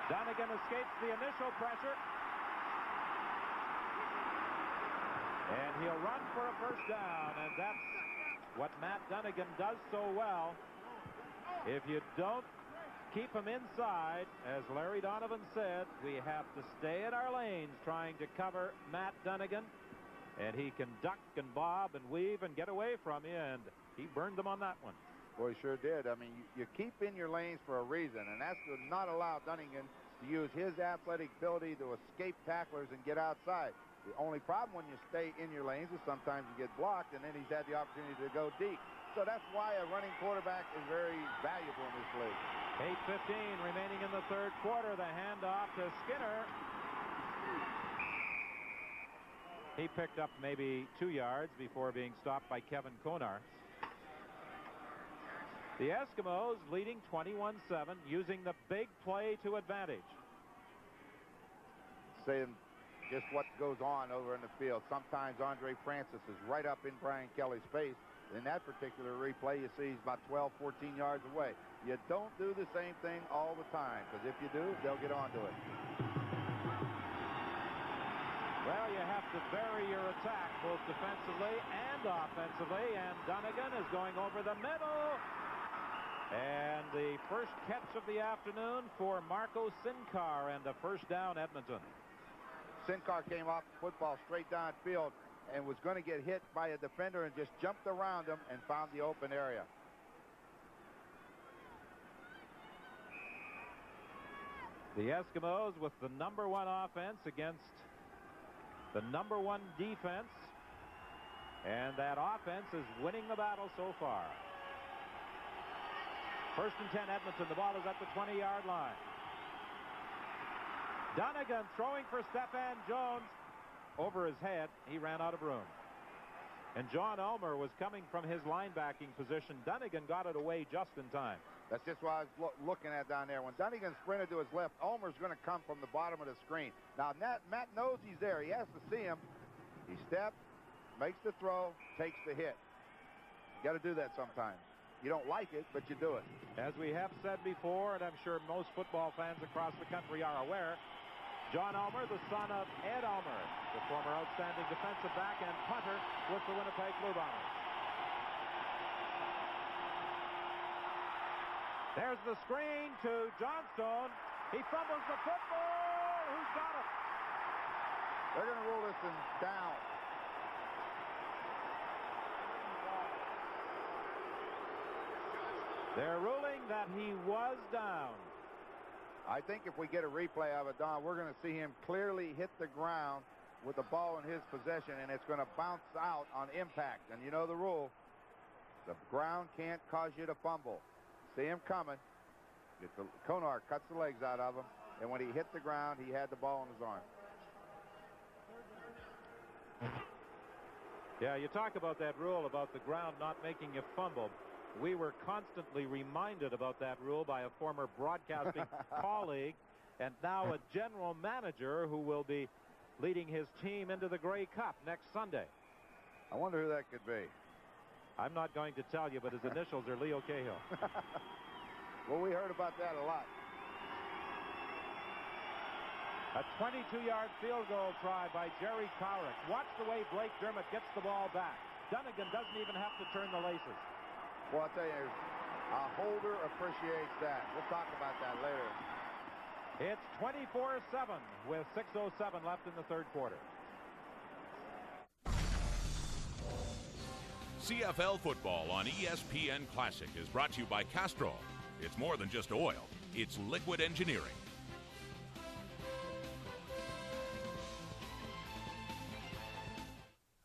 Donegan escapes the initial pressure. And he'll run for a first down, and that's what Matt Donegan does so well. If you don't keep him inside, as Larry Donovan said, we have to stay in our lanes trying to cover Matt Donegan. And he can duck and bob and weave and get away from you, and he burned them on that one. Boy, he sure did. I mean, you keep in your lanes for a reason, and that's to not allow Donegan to use his athletic ability to escape tacklers and get outside. The only problem when you stay in your lanes is sometimes you get blocked, and then he's had the opportunity to go deep. So that's why a running quarterback is very valuable in this league. 8:15 remaining in the 3rd quarter. The handoff to Skinner. He picked up maybe 2 yards before being stopped by Kevin Konar. The Eskimos leading 21-7, using the big play to advantage. Saying just what goes on over in the field. Sometimes Andre Francis is right up in Brian Kelly's face. In that particular replay, you see he's about 12, 14 yards away. You don't do the same thing all the time, because if you do, they'll get onto it. Well, you have to vary your attack both defensively and offensively, and Donegan is going over the middle. And the first catch of the afternoon for Marco Sincar, and a first down, Edmonton. Sincar came off the football straight downfield and was going to get hit by a defender and just jumped around him and found the open area. The Eskimos with the number 1 offense against the number 1 defense, and that offense is winning the battle so far. 1st and 10, Edmonton. The ball is at the 20-yard line. Donegan throwing for Stephan Jones. Over his head, he ran out of room. And John Elmer was coming from his linebacking position. Donegan got it away just in time. That's just what I was looking at down there. When Donegan sprinted to his left, Elmer's going to come from the bottom of the screen. Now, Matt knows he's there. He has to see him. He steps, makes the throw, takes the hit. You got to do that sometimes. You don't like it, but you do it. As we have said before, and I'm sure most football fans across the country are aware, John Elmer, the son of Ed Elmer, the former outstanding defensive back and punter with the Winnipeg Blue Bombers. There's the screen to Johnstone. He fumbles the football. Who's got it? They're going to rule this one down. They're ruling that he was down. I think if we get a replay of it, Don, we're going to see him clearly hit the ground with the ball in his possession, and it's going to bounce out on impact. And you know the rule. The ground can't cause you to fumble. See him coming. Konar cuts the legs out of him, and when he hit the ground, he had the ball in his arm. Yeah, you talk about that rule about the ground not making you fumble. We were constantly reminded about that rule by a former broadcasting colleague and now a general manager who will be leading his team into the Grey Cup next Sunday. I wonder who that could be. I'm not going to tell you, but his initials are Leo Cahill. Well, we heard about that a lot. A 22-yard field goal try by Jerry Cowrick. Watch the way Blake Dermott gets the ball back. Dunnigan doesn't even have to turn the laces. Well, I'll tell you, a holder appreciates that. We'll talk about that later. It's 24-7 with 6:07 left in the third quarter. CFL football on ESPN Classic is brought to you by Castrol. It's more than just oil, it's liquid engineering.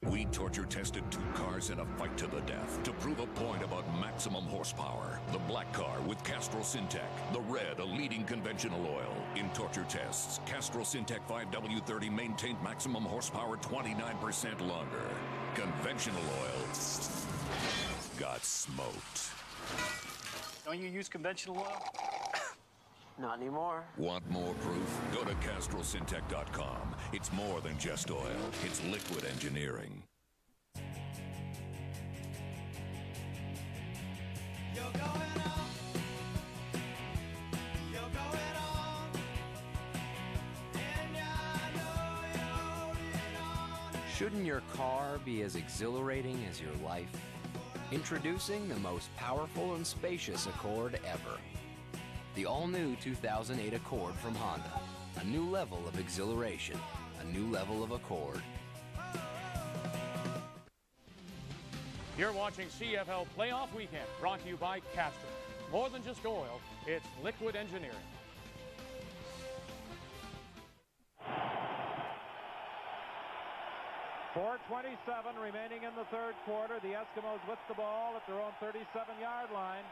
We torture tested 2 cars in a fight to the death to prove a point about maximum horsepower. The black car with Castrol Syntec, the red a leading conventional oil. In torture tests, Castrol Syntec 5W30 maintained maximum horsepower 29% longer. Conventional oil got smoked. Don't you use conventional oil? Not anymore. Want more proof? Go to CastrolSyntec.com. It's more than just oil. It's liquid engineering. Shouldn't your car be as exhilarating as your life? Introducing the most powerful and spacious Accord ever. The all-new 2008 Accord from Honda. A new level of exhilaration. A new level of Accord. You're watching CFL Playoff Weekend, brought to you by Castrol. More than just oil, it's liquid engineering. .427 remaining in the third quarter. The Eskimos with the ball at their own 37-yard line.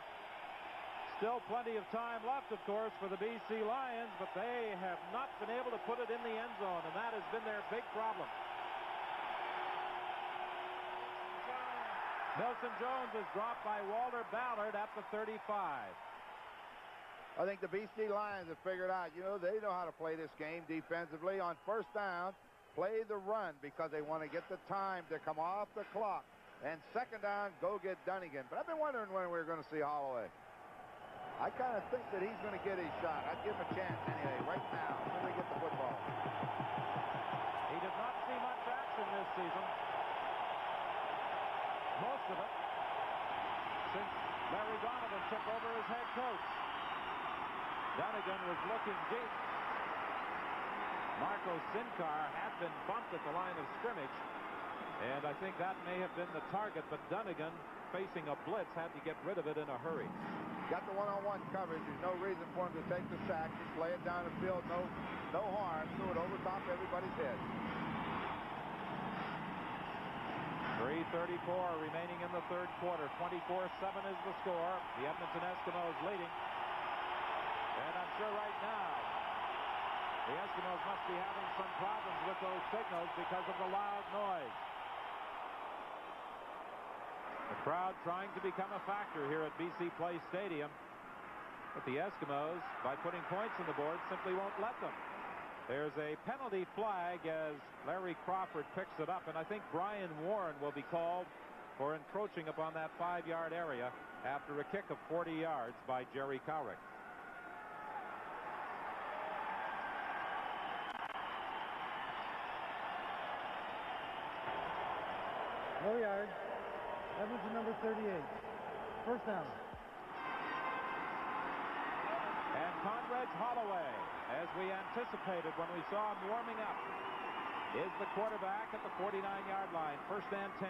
Still plenty of time left, of course, for the BC Lions, but they have not been able to put it in the end zone, and that has been their big problem. Nelson Jones is dropped by Walter Ballard at the 35. I think the BC Lions have figured out, they know how to play this game defensively. On first down, play the run because they want to get the time to come off the clock. And second down, go get Dunnigan. But I've been wondering when we're going to see Holloway. I kind of think that he's going to get his shot. I'd give him a chance anyway, right now, when they get the football. He did not see much action this season. Most of it since Larry Donovan took over as head coach. Dunnigan was looking deep. Marco Sincar had been bumped at the line of scrimmage, and I think that may have been the target, but Dunnigan, facing a blitz, had to get rid of it in a hurry. Got the one-on-one coverage. There's no reason for him to take the sack. Just lay it down the field. No harm. Threw it over top everybody's head. 3:34 remaining in the third quarter. 24-7 is the score. The Edmonton Eskimos leading. And I'm sure right now the Eskimos must be having some problems with those signals because of the loud noise. The crowd trying to become a factor here at BC Place Stadium. But the Eskimos, by putting points on the board, simply won't let them. There's a penalty flag as Larry Crawford picks it up, and I think Brian Warren will be called for encroaching upon that 5-yard area after a kick of 40 yards by Jerry Cowrick. No yards. Edmonton number 38. First down. And Conrad Holloway, as we anticipated when we saw him warming up, is the quarterback at the 49-yard line. First and 10.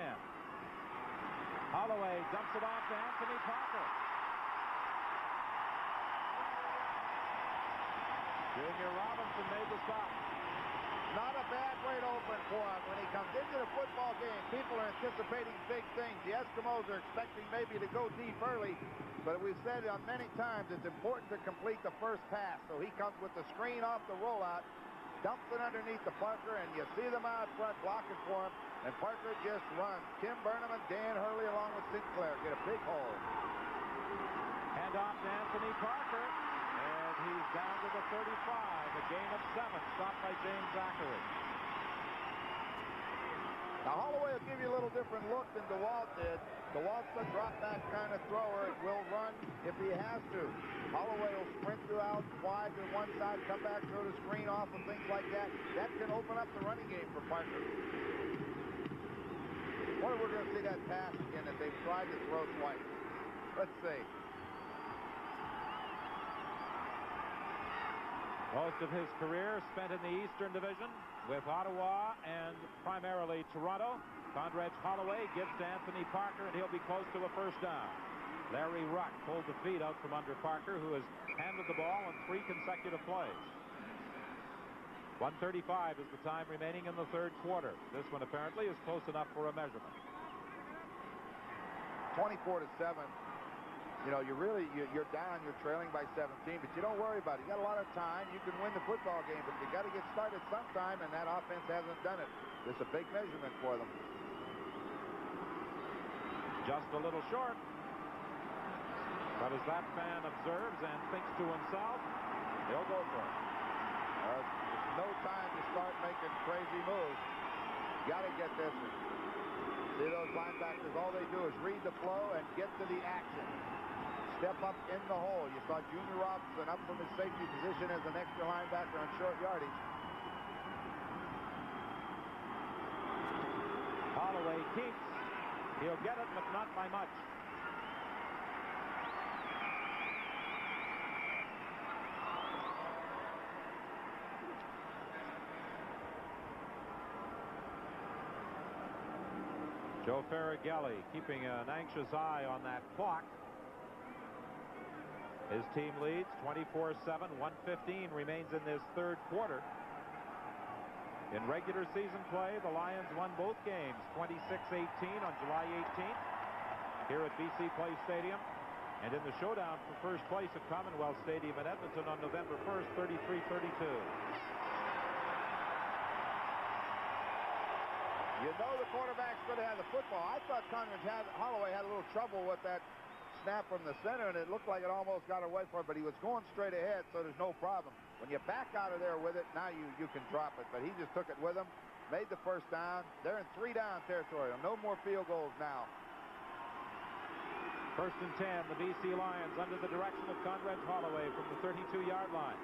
Holloway dumps it off to Anthony Parker. Junior Robinson made the stop. Not a bad way to open for him. When he comes into the football game, people are anticipating big things. The Eskimos are expecting maybe to go deep early, but we've said on many times it's important to complete the first pass. So he comes with the screen off the rollout, dumps it underneath the Parker, and you see them out front blocking for him, and Parker just runs. Tim Burnham and Dan Hurley along with Sinclair get a big hole. Hand off to Anthony Parker, and he's down to the 35. A gain of 7, stopped by James Zachary. Now Holloway will give you a little different look than DeWalt did. DeWalt's a drop-back kind of thrower and will run if he has to. Holloway will sprint throughout, wide to one side, come back, throw the screen off and things like that. That can open up the running game for Parker. I wonder if we're going to see that pass again that they've tried to throw twice. Let's see. Most of his career spent in the Eastern Division with Ottawa and primarily Toronto. Condredge Holloway gives to Anthony Parker, and he'll be close to a first down. Larry Ruck pulled the feet out from under Parker, who has handled the ball in 3 consecutive plays. 1:35 is the time remaining in the third quarter. This one apparently is close enough for a measurement. 24-7. You know, you're down, you're trailing by 17, but you don't worry about it. You got a lot of time. You can win the football game, but you got to get started sometime, and that offense hasn't done it. It's a big measurement for them. Just a little short. But as that fan observes and thinks to himself, he'll go for it. There's no time to start making crazy moves. Got to get this one. See those linebackers, all they do is read the flow and get to the action. Step up in the hole. You saw Junior Robinson up from his safety position as an extra linebacker on short yardage. Holloway keeps. He'll get it, but not by much. Joe Farragelli keeping an anxious eye on that clock. His team leads 24-7. 1:15 remains in this third quarter. In regular season play, the Lions won both games 26-18 on July 18th here at BC Place Stadium, and in the showdown for first place at Commonwealth Stadium in Edmonton on November 1st, 33-32. You know the quarterback's going to have the football. I thought Holloway had a little trouble with that snap from the center, and it looked like it almost got away from him, but he was going straight ahead, so there's no problem. When you back out of there with it, now you can drop it, but he just took it with him, made the first down. They're in 3-down territory. No more field goals now. First and 10, the BC Lions under the direction of Condredge Holloway from the 32-yard line.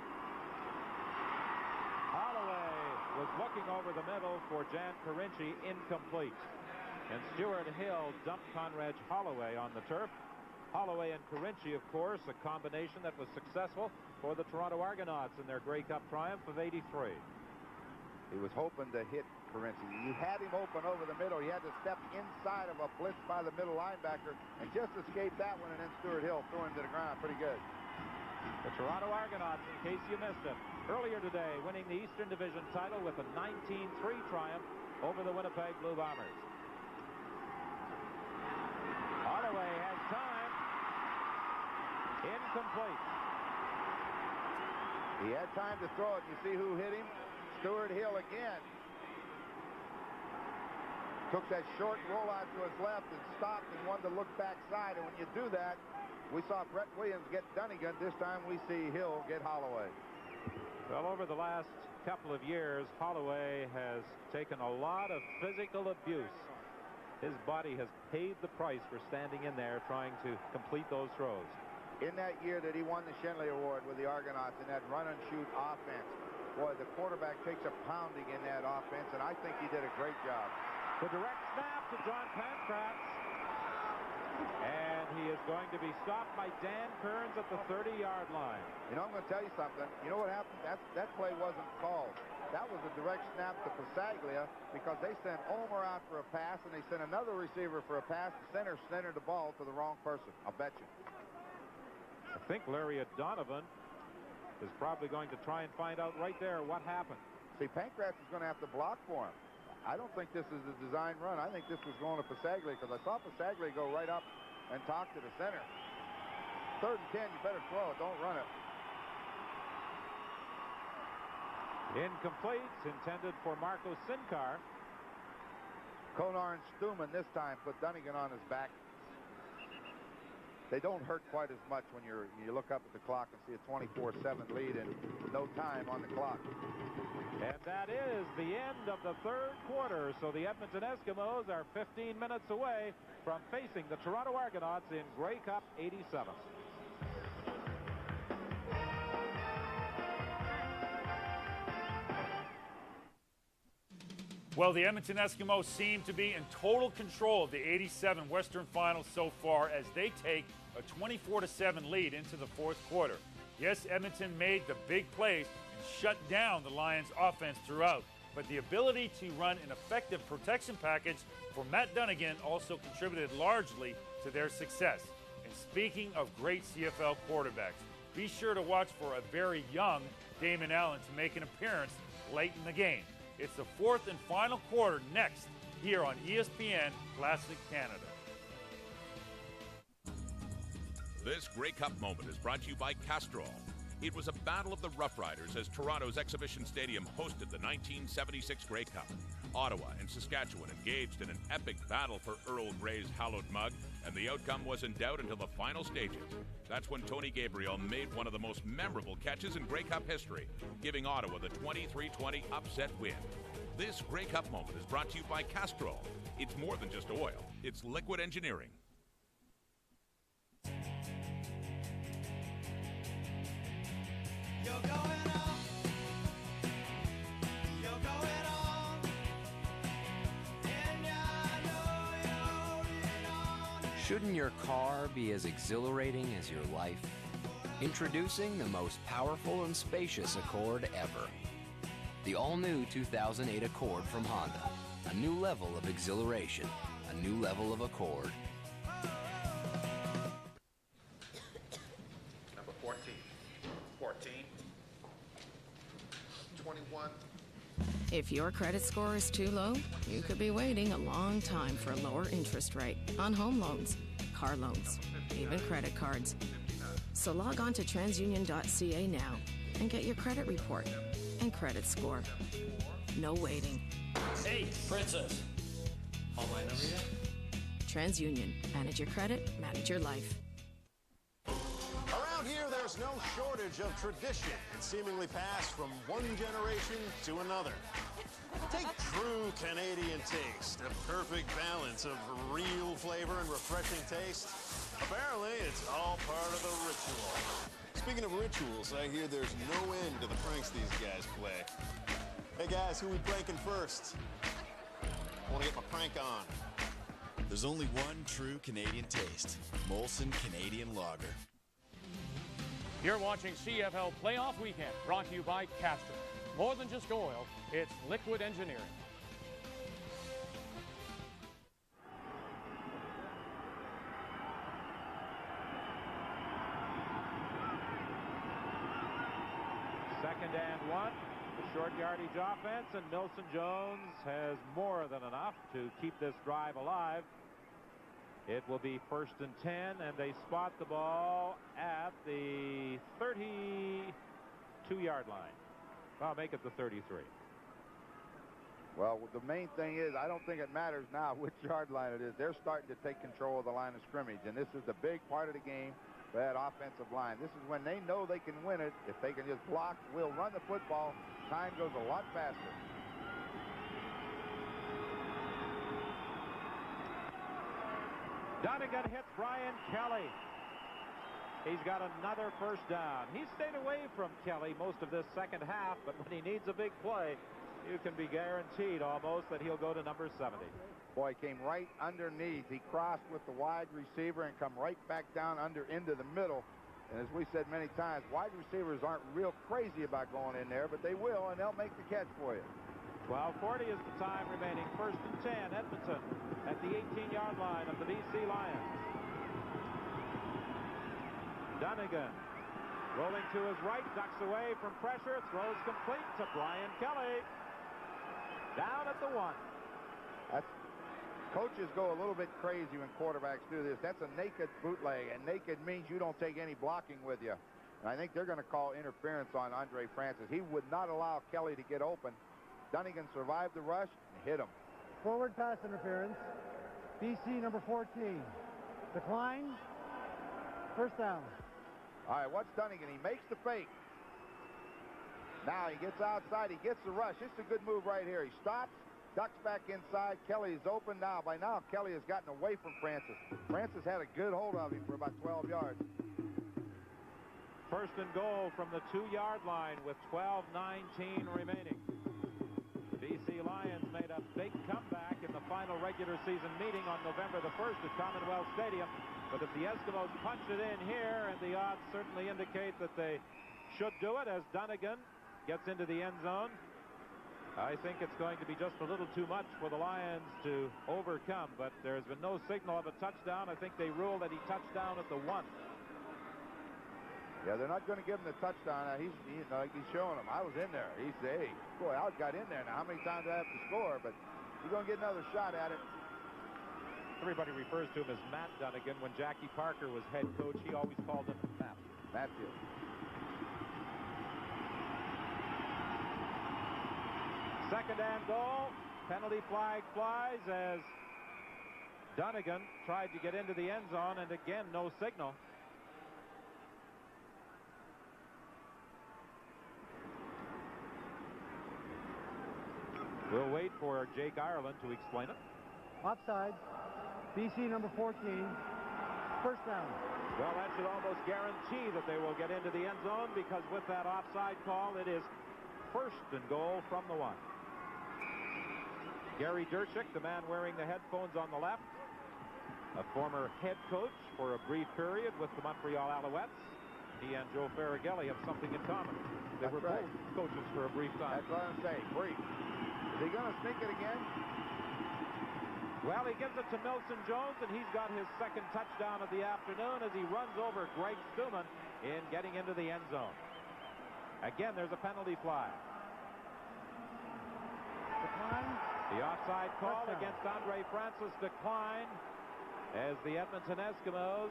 Holloway was looking over the middle for Jan Carinci, incomplete. And Stuart Hill dumped Condredge Holloway on the turf. Holloway and Carinci, of course, a combination that was successful for the Toronto Argonauts in their Grey Cup triumph of '83. He was hoping to hit Carinci. You had him open over the middle. He had to step inside of a blitz by the middle linebacker and just escape that one, and then Stuart Hill threw him to the ground. Pretty good. The Toronto Argonauts, in case you missed it, earlier today winning the Eastern Division title with a 19-3 triumph over the Winnipeg Blue Bombers. Holloway has time. Incomplete. He had time to throw it. You see who hit him? Stuart Hill again. Took that short rollout to his left and stopped and wanted to look backside. And when you do that, we saw Brett Williams get Dunnigan. This time we see Hill get Holloway. Well, over the last couple of years, Holloway has taken a lot of physical abuse. His body has paid the price for standing in there trying to complete those throws. In that year that he won the Shenley Award with the Argonauts in that run-and-shoot offense, boy, the quarterback takes a pounding in that offense, and I think he did a great job. The direct snap to John Pankratz. And he is going to be stopped by Dan Kearns at the 30-yard line. You know, I'm going to tell you something. You know what happened? That play wasn't called. That was a direct snap to Pasaglia because they sent Omer out for a pass, and they sent another receiver for a pass. The center centered the ball to the wrong person. I'll bet you. I think Larry O'Donovan is probably going to try and find out right there what happened. See, Pancratz is going to have to block for him. I don't think this is a design run. I think this was going to Pasaglia because I saw Pasaglia go right up and talk to the center. 3rd and 10, you better throw it. Don't run it. Incomplete, intended for Marco Sincar. Konar and Stuman this time put Dunnigan on his back. They don't hurt quite as much when you look up at the clock and see a 24-7 lead and no time on the clock. And that is the end of the 3rd quarter. So the Edmonton Eskimos are 15 minutes away from facing the Toronto Argonauts in Grey Cup 87. Well, the Edmonton Eskimos seem to be in total control of the 87 Western Finals so far as they take a 24-7 lead into the 4th quarter. Yes, Edmonton made the big plays and shut down the Lions' offense throughout, but the ability to run an effective protection package for Matt Dunnigan also contributed largely to their success. And speaking of great CFL quarterbacks, be sure to watch for a very young Damon Allen to make an appearance late in the game. It's the 4th and final quarter next here on ESPN Classic Canada. This Grey Cup moment is brought to you by Castrol. It was a battle of the Rough Riders as Toronto's Exhibition Stadium hosted the 1976 Grey Cup. Ottawa and Saskatchewan engaged in an epic battle for Earl Grey's hallowed mug, and the outcome was in doubt until the final stages. That's when Tony Gabriel made one of the most memorable catches in Grey Cup history, giving Ottawa the 23-20 upset win. This Grey Cup moment is brought to you by Castrol. It's more than just oil, it's liquid engineering. You're going on. You're going on. And I know you're holding on. Shouldn't your car be as exhilarating as your life? Introducing the most powerful and spacious Accord ever. The all-new 2008 Accord from Honda. A new level of exhilaration. A new level of Accord. Number 14. 14. 21. If your credit score is too low, you could be waiting a long time for a lower interest rate on home loans, car loans, even credit cards. So log on to transunion.ca now and get your credit report and credit score. No waiting. Hey, Princess. Online number yet? TransUnion. Manage your credit, manage your life. Around here, there's no shortage of tradition. It's seemingly passed from one generation to another. Take true Canadian taste, a perfect balance of real flavor and refreshing taste. Apparently, it's all part of the ritual. Speaking of rituals, I hear there's no end to the pranks these guys play. Hey guys, who we pranking first? I want to get my prank on. There's only one true Canadian taste, Molson Canadian Lager. You're watching CFL Playoff Weekend, brought to you by Castrol. More than just oil, it's liquid engineering. Second and 1. The short yardage offense, and Milson Jones has more than enough to keep this drive alive. It will be 1st and 10, and they spot the ball at the 32-yard line. I'll make it the 33. Well, the main thing is, I don't think it matters now which yard line it is. They're starting to take control of the line of scrimmage, and this is the big part of the game for that offensive line. This is when they know they can win it. If they can just block, we'll run the football. Time goes a lot faster. Donegan hits Brian Kelly. He's got another first down. He stayed away from Kelly most of this second half, but when he needs a big play, you can be guaranteed almost that he'll go to number 70. Boy, he came right underneath. He crossed with the wide receiver and come right back down into the middle. And as we said many times, wide receivers aren't real crazy about going in there, but they will, and they'll make the catch for you. 12:40 is the time remaining. 1st and 10, Edmonton at the 18-yard line of the BC Lions. Donegan Rolling to his right, ducks away from pressure, throws complete to Brian Kelly. Down at the 1. Coaches go a little bit crazy when quarterbacks do this. That's a naked bootleg, and naked means you don't take any blocking with you. And I think they're going to call interference on Andre Francis. He would not allow Kelly to get open. Dunnigan survived the rush and hit him. Forward pass interference. BC number 14. Decline. First down. All right, what's Dunnigan? He makes the fake. Now he gets outside. He gets the rush. It's a good move right here. He stops, ducks back inside. Kelly is open now. By now, Kelly has gotten away from Francis. Francis had a good hold of him for about 12 yards. First and goal from the 2-yard line with 12:19 remaining. The BC Lions made a big comeback in the final regular season meeting on November the 1st at Commonwealth Stadium. But if the Eskimos punch it in here, and the odds certainly indicate that they should do it as Dunnigan gets into the end zone, I think it's going to be just a little too much for the Lions to overcome. But there's been no signal of a touchdown. I think they ruled that he touched down at the 1. Yeah, they're not going to give him the touchdown. He's showing them. I was in there. He said, hey, boy, I got in there. Now, how many times do I have to score? But he's going to get another shot at it. Everybody refers to him as Matt Dunnigan. When Jackie Parker was head coach, he always called him Matthew. Second and goal. Penalty flag flies as Dunnigan tried to get into the end zone, and again, no signal. We'll wait for Jake Ireland to explain it. Offside. BC number 14. First down. Well, that should almost guarantee that they will get into the end zone, because with that offside call, it is first and goal from the 1. Gary Derchick, the man wearing the headphones on the left, a former head coach for a brief period with the Montreal Alouettes. He and Joe Farragelli have something in common. They were both coaches for a brief time. That's what I'm saying, brief. Is he going to sneak it again? Well, he gives it to Milson Jones, and he's got his second touchdown of the afternoon as he runs over Greg Stuman in getting into the end zone. Again, there's a penalty flag. Decline. The offside call against Andre Francis declined as the Edmonton Eskimos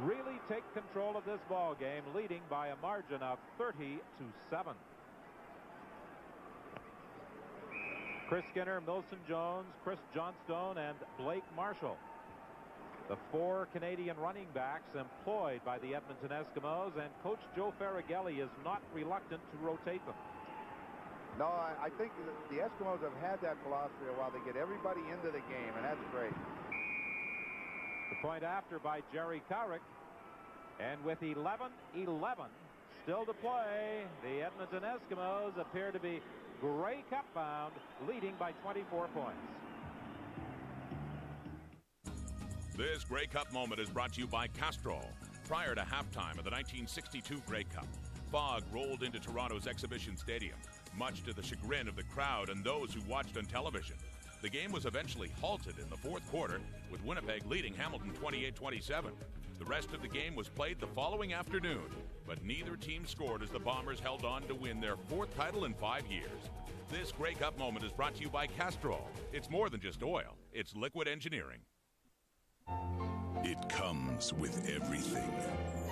really take control of this ball game, leading by a margin of 30-7. Chris Skinner, Milson Jones, Chris Johnstone, and Blake Marshall, the 4 Canadian running backs employed by the Edmonton Eskimos, and Coach Joe Farragelli is not reluctant to rotate them. No, I think the Eskimos have had that philosophy a while. They get everybody into the game, and that's great. The point after by Jerry Cowrick. And with 11-11 still to play, the Edmonton Eskimos appear to be Grey Cup bound, leading by 24 points. This Grey Cup moment is brought to you by Castrol. Prior to halftime of the 1962 Grey Cup, fog rolled into Toronto's Exhibition Stadium, much to the chagrin of the crowd and those who watched on television. The game was eventually halted in the fourth quarter, with Winnipeg leading Hamilton 28-27. The rest of the game was played the following afternoon, but neither team scored as the Bombers held on to win their 4th title in 5 years. This Grey Cup moment is brought to you by Castrol. It's more than just oil, it's liquid engineering. It comes with everything.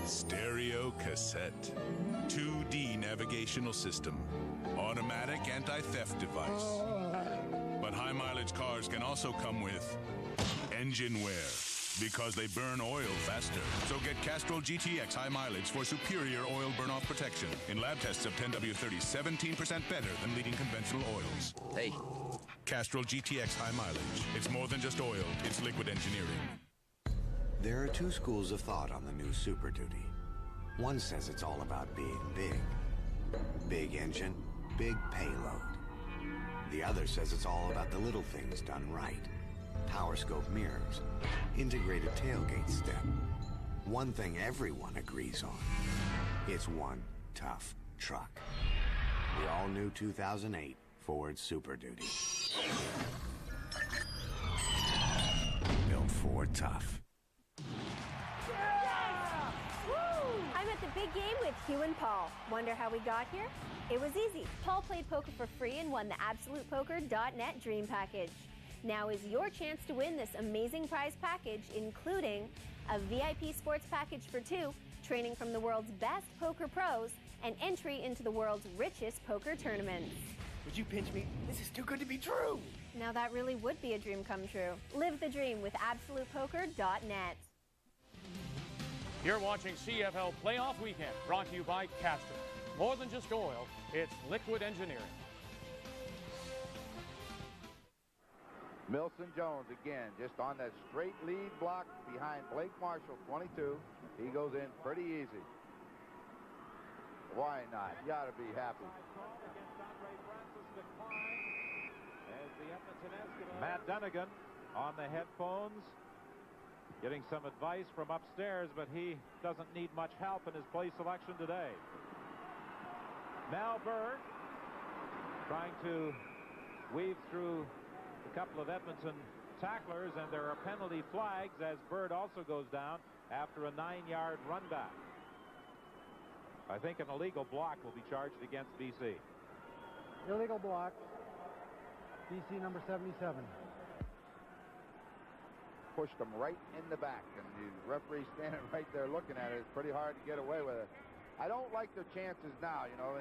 Stereo cassette, 2D navigational system, automatic anti-theft device. But high-mileage cars can also come with engine wear, because they burn oil faster. So get Castrol GTX high mileage for superior oil burn-off protection. In lab tests of 10W30, 17% better than leading conventional oils. Hey. Castrol GTX high mileage. It's more than just oil, it's liquid engineering. There are 2 schools of thought on the new Super Duty. One says it's all about being big. Big engine, big payload. The other says it's all about the little things done right. Power scope mirrors, integrated tailgate step. One thing everyone agrees on. It's one tough truck. The all-new 2008 Ford Super Duty. Built Ford tough. I'm at the Big game with Hugh and Paul. Wonder how we got here? It was easy. Paul played poker for free and won the AbsolutePoker.net Dream Package. Now is your chance to win this amazing prize package, including a VIP sports package for 2, training from the world's best poker pros, and entry into the world's richest poker tournaments. Would you pinch me? This is too good to be true. Now that really would be a dream come true. Live the dream with AbsolutePoker.net. You're watching CFL Playoff Weekend, brought to you by Castrol. More than just oil, it's liquid engineering. Milson Jones again, just on that straight lead block behind Blake Marshall, 22. He goes in pretty easy. Why not? You got to be happy. Matt Dunnigan on the headphones, getting some advice from upstairs, but he doesn't need much help in his play selection today. Mal Bird trying to weave through a couple of Edmonton tacklers, and there are penalty flags as Bird also goes down after a 9-yard run back. I think an illegal block will be charged against BC. Illegal block. BC number 77. Pushed him right in the back, and the referee standing right there looking at it. It's pretty hard to get away with it. I don't like their chances now, you know.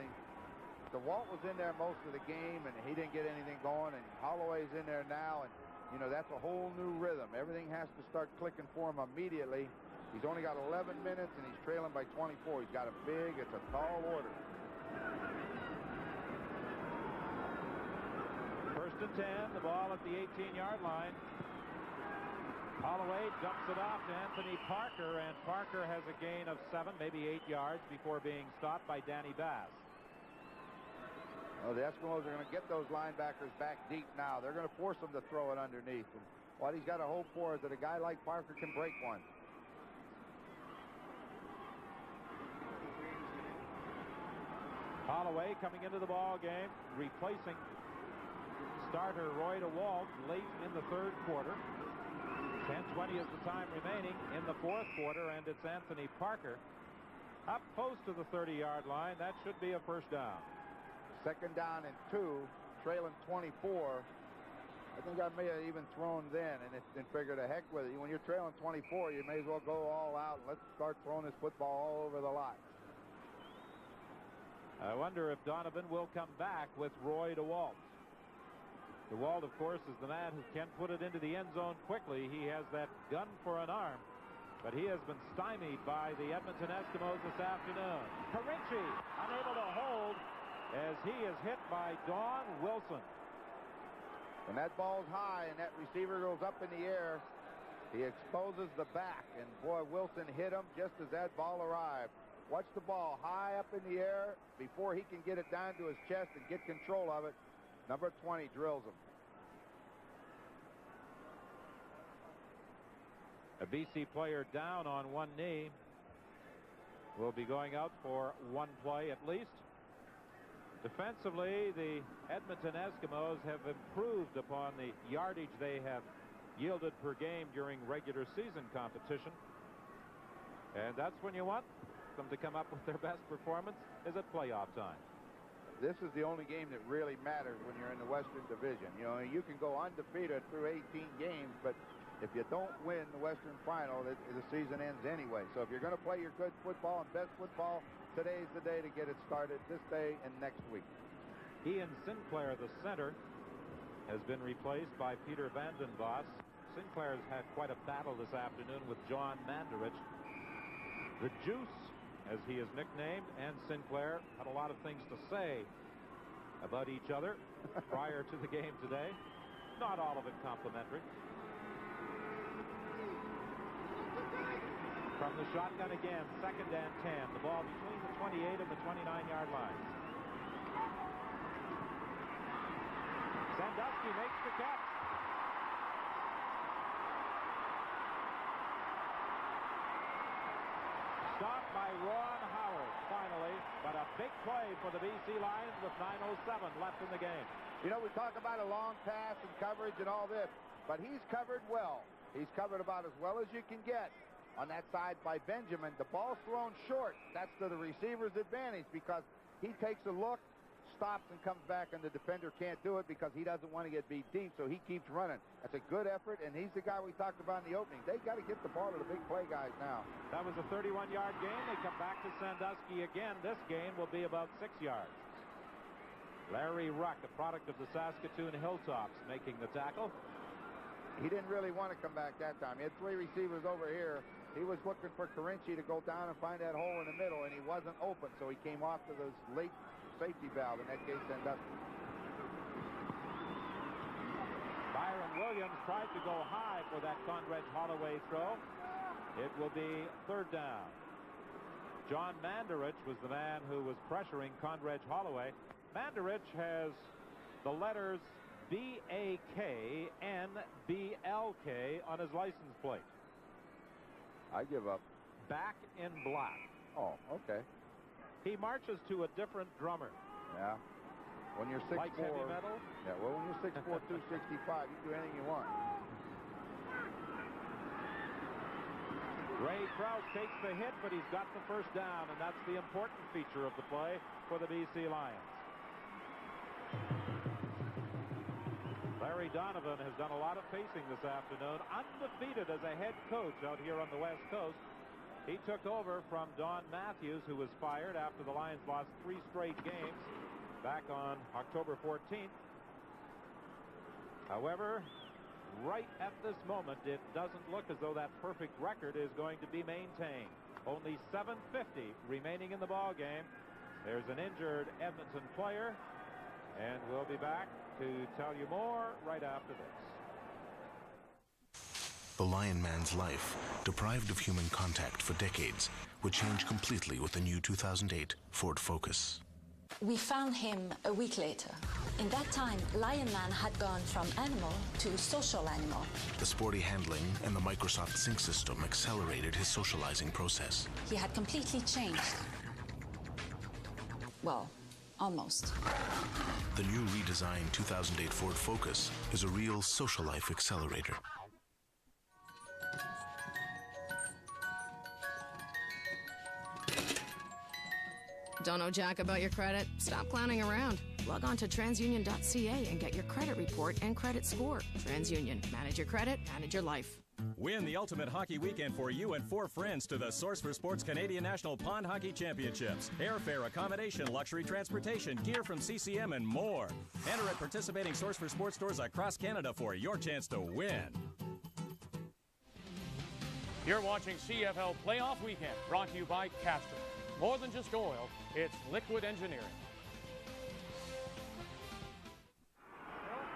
DeWalt was in there most of the game, and he didn't get anything going, and Holloway's in there now, and, you know, that's a whole new rhythm. Everything has to start clicking for him immediately. He's only got 11 minutes, and he's trailing by 24. He's got it's a tall order. First and 10, the ball at the 18-yard line. Holloway dumps it off to Anthony Parker, and Parker has a gain of 7, maybe 8 yards before being stopped by Danny Bass. Well, the Eskimos are going to get those linebackers back deep now. They're going to force them to throw it underneath. And what he's got to hope for is that a guy like Parker can break one. Holloway coming into the ball game, replacing starter Roy DeWalt late in the third quarter. 10:20 is the time remaining in the fourth quarter, and it's Anthony Parker up close to the 30-yard line. That should be a first down. Second down and 2, trailing 24. I think I may have even thrown then and figured the heck with it. When you're trailing 24, you may as well go all out and let's start throwing this football all over the lot. I wonder if Donovan will come back with Roy DeWalt. DeWalt, of course, is the man who can put it into the end zone quickly. He has that gun for an arm, but he has been stymied by the Edmonton Eskimos this afternoon. Carinci unable to hold as he is hit by Don Wilson. When that ball's high and that receiver goes up in the air, he exposes the back, and boy, Wilson hit him just as that ball arrived. Watch the ball high up in the air before he can get it down to his chest and get control of it. Number 20 drills him. A BC player down on one knee will be going out for one play at least. Defensively, the Edmonton Eskimos have improved upon the yardage they have yielded per game during regular season competition. And that's when you want them to come up with their best performance, is at playoff time. This is the only game that really matters when you're in the Western Division. You know, you can go undefeated through 18 games, but if you don't win the Western Final, the season ends anyway. So if you're going to play your good football and best football, today's the day to get it started, this day and next week. Ian Sinclair, the center, has been replaced by Peter Vandenbos. Sinclair has had quite a battle this afternoon with John Mandarich. The Juice, as he is nicknamed, and Sinclair had a lot of things to say about each other prior to the game today. Not all of it complimentary. From the shotgun again, second and 10. The ball between the 28 and the 29-yard lines. Sandusky makes the catch. Stopped by Ron Howard, finally, but a big play for the BC Lions with 9:07 left in the game. You know, we talk about a long pass and coverage and all this, but he's covered well. He's covered about as well as you can get. on that side by Benjamin. The ball's thrown short. That's to the receiver's advantage because he takes a look, stops, and comes back, and the defender can't do it because he doesn't want to get beat deep, so he keeps running. That's a good effort, and he's the guy we talked about in the opening. They got to get the ball to the big play guys now. That was a 31-yard gain. They come back to Sandusky again. This gain will be about 6 yards. Larry Ruck, a product of the Saskatoon Hilltops, making the tackle. He didn't really want to come back that time. He had 3 receivers over here. He was looking for Carinci to go down and find that hole in the middle, and he wasn't open, so he came off to this late safety valve, in that case, Sandusky. Byron Williams tried to go high for that Condredge Holloway throw. It will be 3rd down. John Mandarich was the man who was pressuring Condredge Holloway. Mandarich has the letters B-A-K-N-B-L-K on his license plate. I give up. Back in black. Oh, okay. He marches to a different drummer. Yeah. When you're 6'4", Like heavy metal? Yeah, well, when you're 6'4", 265, you can do anything you want. Ray Krause takes the hit, but he's got the first down, and that's the important feature of the play for the BC Lions. Larry Donovan has done a lot of pacing this afternoon, undefeated as a head coach out here on the West Coast. He took over from Don Matthews, who was fired after the Lions lost 3 straight games back on October 14th. However, right at this moment, it doesn't look as though that perfect record is going to be maintained. Only 7:50 remaining in the ball game. There's an injured Edmonton player, and we'll be back to tell you more right after this. The Lion Man's life, deprived of human contact for decades, would change completely with the new 2008 Ford Focus. We found him a week later. In that time, Lion Man had gone from animal to social animal. The sporty handling and the Microsoft Sync system accelerated his socializing process. He had completely changed. Well, almost. The new redesigned 2008 Ford Focus is a real social life accelerator. Don't know jack about your credit? Stop clowning around. Log on to transunion.ca and get your credit report and credit score. TransUnion. Manage your credit, manage your life. Win the ultimate hockey weekend for you and 4 friends to the Source for Sports Canadian National Pond Hockey Championships. Airfare, accommodation, luxury transportation, gear from CCM, and more. Enter at participating Source for Sports stores across Canada for your chance to win. You're watching CFL Playoff Weekend, brought to you by Castrol. More than just oil, it's liquid engineering.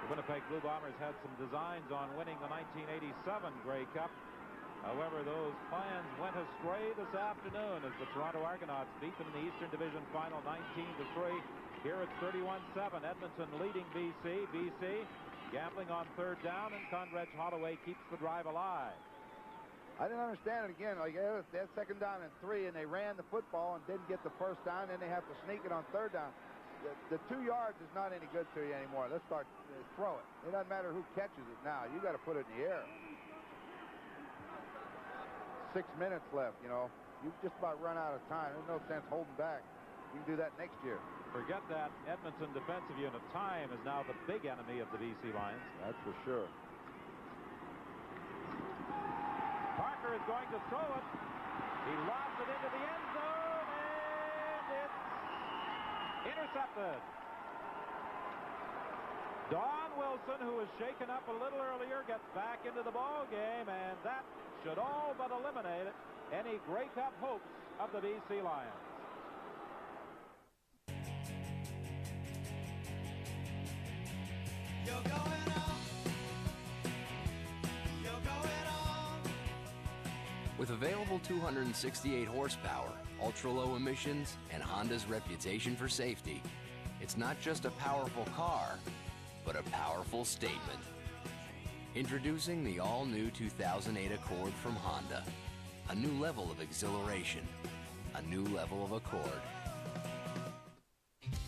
The Winnipeg Blue Bombers had some designs on winning the 1987 Grey Cup. However, those plans went astray this afternoon as the Toronto Argonauts beat them in the Eastern Division Final 19-3. Here it's 31-7. Edmonton leading BC. BC gambling on 3rd down, and Condredge Holloway keeps the drive alive. I didn't understand it again. Like, they had 2nd down and 3, and they ran the football and didn't get the 1st down. Then they have to sneak it on 3rd down. The 2 yards is not any good to you anymore. Let's start throw it. It doesn't matter who catches it now. You got to put it in the air. 6 minutes left. You know, you've just about run out of time. There's no sense holding back. You can do that next year. Forget that Edmonton defensive unit. Time is now the big enemy of the BC Lions. That's for sure. Parker is going to throw it. He lobs it into the end zone, and it's intercepted. Don Wilson, who was shaken up a little earlier, gets back into the ball game, and that should all but eliminate any Grey Cup hopes of the BC Lions. You're going on. You're going on. With available 268 horsepower, ultra-low emissions, and Honda's reputation for safety, it's not just a powerful car, but a powerful statement. Introducing the all-new 2008 Accord from Honda. A new level of exhilaration. A new level of Accord.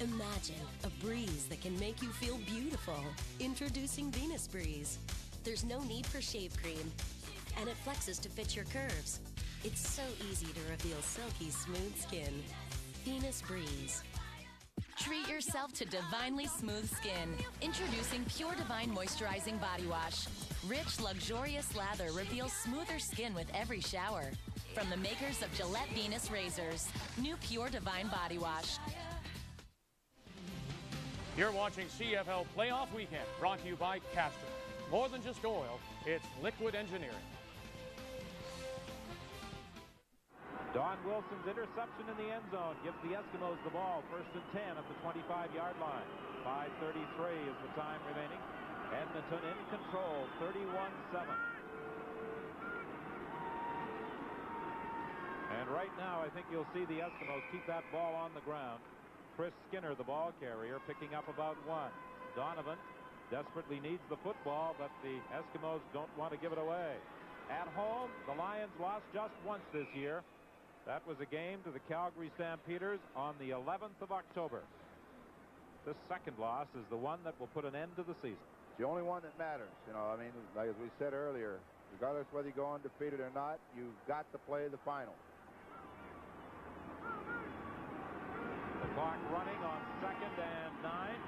Imagine a breeze that can make you feel beautiful. Introducing Venus Breeze. There's no need for shave cream and it flexes to fit your curves. It's so easy to reveal silky smooth skin. Venus Breeze. Treat yourself to divinely smooth skin. Introducing Pure Divine Moisturizing Body Wash. Rich, luxurious lather reveals smoother skin with every shower. From the makers of Gillette Venus Razors. New Pure Divine Body Wash. You're watching CFL Playoff Weekend, brought to you by Castrol. More than just oil, it's liquid engineering. Don Wilson's interception in the end zone gives the Eskimos the ball, 1st and 10 at the 25-yard line. 5:33 is the time remaining. Edmonton in control, 31-7. And right now, I think you'll see the Eskimos keep that ball on the ground. Chris Skinner, the ball carrier, picking up about 1. Donovan desperately needs the football, but the Eskimos don't want to give it away. At home, the Lions lost just once this year. That was a game to the Calgary Stampeders on the 11th of October. This second loss is the one that will put an end to the season. It's the only one that matters. You know, I mean, like as we said earlier, regardless whether you go undefeated or not, you've got to play the final. The clock running on 2nd and 9.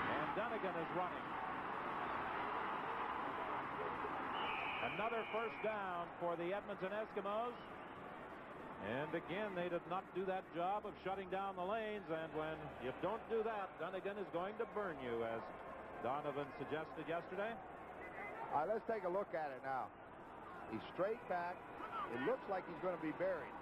And Dunnigan is running. Another first down for the Edmonton Eskimos. And again, they did not do that job of shutting down the lanes. And when you don't do that, Dunnigan is going to burn you, as Donovan suggested yesterday. All right, let's take a look at it now. He's straight back. It looks like he's going to be buried.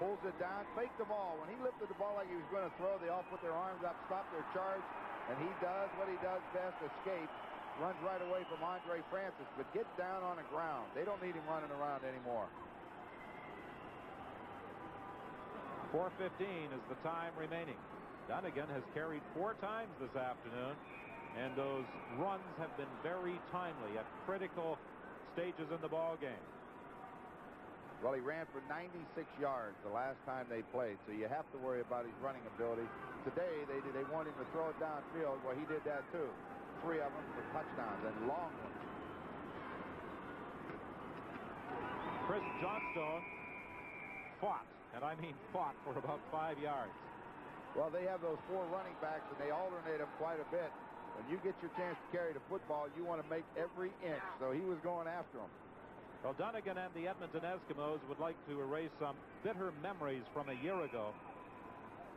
Pulls it down, faked the ball. When he lifted the ball like he was going to throw, they all put their arms up, stop their charge, and he does what he does best, escape. Runs right away from Andre Francis, but gets down on the ground. They don't need him running around anymore. 4:15 is the time remaining. Dunnigan has carried 4 times this afternoon, and those runs have been very timely at critical stages in the ball game. Well, he ran for 96 yards the last time they played, so you have to worry about his running ability. Today, they want him to throw it downfield. Well, he did that too. 3 of them for touchdowns and long ones. Chris Johnstone fought, and I mean fought, for about 5 yards. Well, they have those 4 running backs, and they alternate them quite a bit. When you get your chance to carry the football, you want to make every inch, so he was going after them. Well, Dunnigan and the Edmonton Eskimos would like to erase some bitter memories from a year ago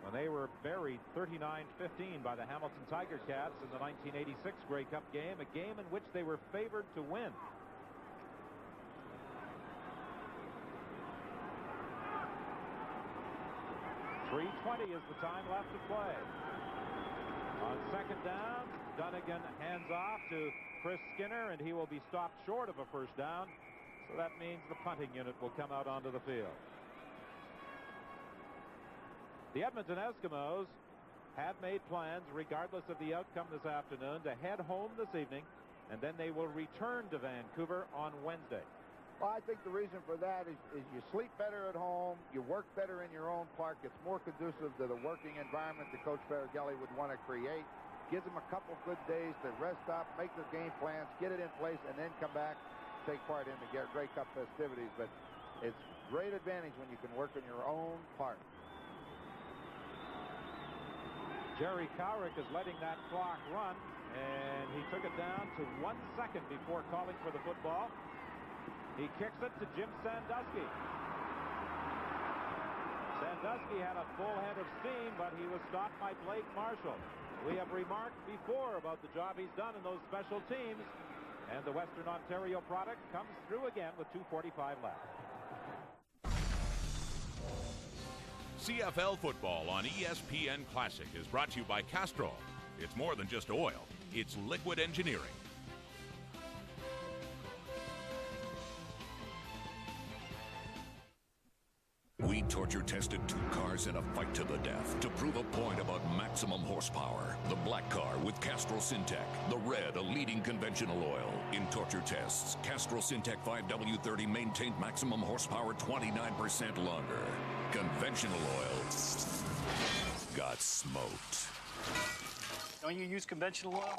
when they were buried 39-15 by the Hamilton Tiger Cats in the 1986 Grey Cup game, a game in which they were favored to win. .320 is the time left to play. On 2nd down, Dunnigan hands off to Chris Skinner, and he will be stopped short of a first down. So that means the punting unit will come out onto the field. The Edmonton Eskimos have made plans, regardless of the outcome this afternoon, to head home this evening, and then they will return to Vancouver on Wednesday. Well, I think the reason for that is you sleep better at home, you work better in your own park. It's more conducive to the working environment that Coach Farragelli would want to create. Gives them a couple good days to rest up, make their game plans, get it in place, and then come back, take part in the Grey Cup festivities. But it's great advantage when you can work in your own park. Jerry Cowrick is letting that clock run, and he took it down to 1 second before calling for the football. He kicks it to Jim Sandusky. Sandusky had a full head of steam, but he was stopped by Blake Marshall. We have remarked before about the job he's done in those special teams, and the Western Ontario product comes through again with 2:45 left. CFL football on ESPN Classic is brought to you by Castrol. It's more than just oil, it's liquid engineering. We torture tested 2 cars in a fight to the death to prove a point about maximum horsepower. The black car with Castrol Syntec, the red a leading conventional oil. In torture tests, Castrol Syntec 5W30 maintained maximum horsepower 29% longer. Conventional oil got smoked. Don't you use conventional oil?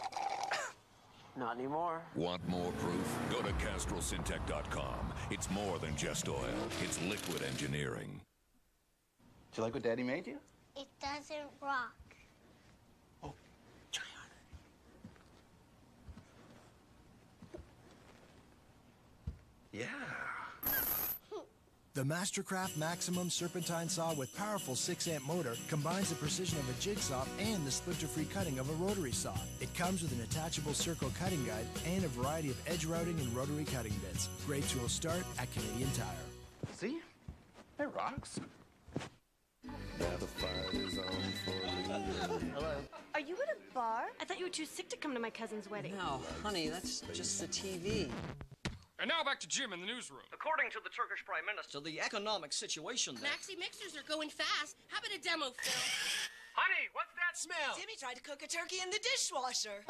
Not anymore. Want more proof? Go to CastrolSyntech.com. It's more than just oil. It's liquid engineering. Do you like what Daddy made you? It doesn't rock. Oh, try on it. Yeah. The Mastercraft Maximum Serpentine Saw with powerful 6-amp motor combines the precision of a jigsaw and the splinter-free cutting of a rotary saw. It comes with an attachable circle cutting guide and a variety of edge routing and rotary cutting bits. Great tool start at Canadian Tire. See? It rocks. Now the fight is on for me. Hello. Are you at a bar? I thought you were too sick to come to my cousin's wedding. No, honey, that's just the TV. And now back to Jim in the newsroom. According to the Turkish Prime Minister, the economic situation there... Maxi mixers are going fast. How about a demo, Phil? Honey, what's that smell? Timmy tried to cook a turkey in the dishwasher.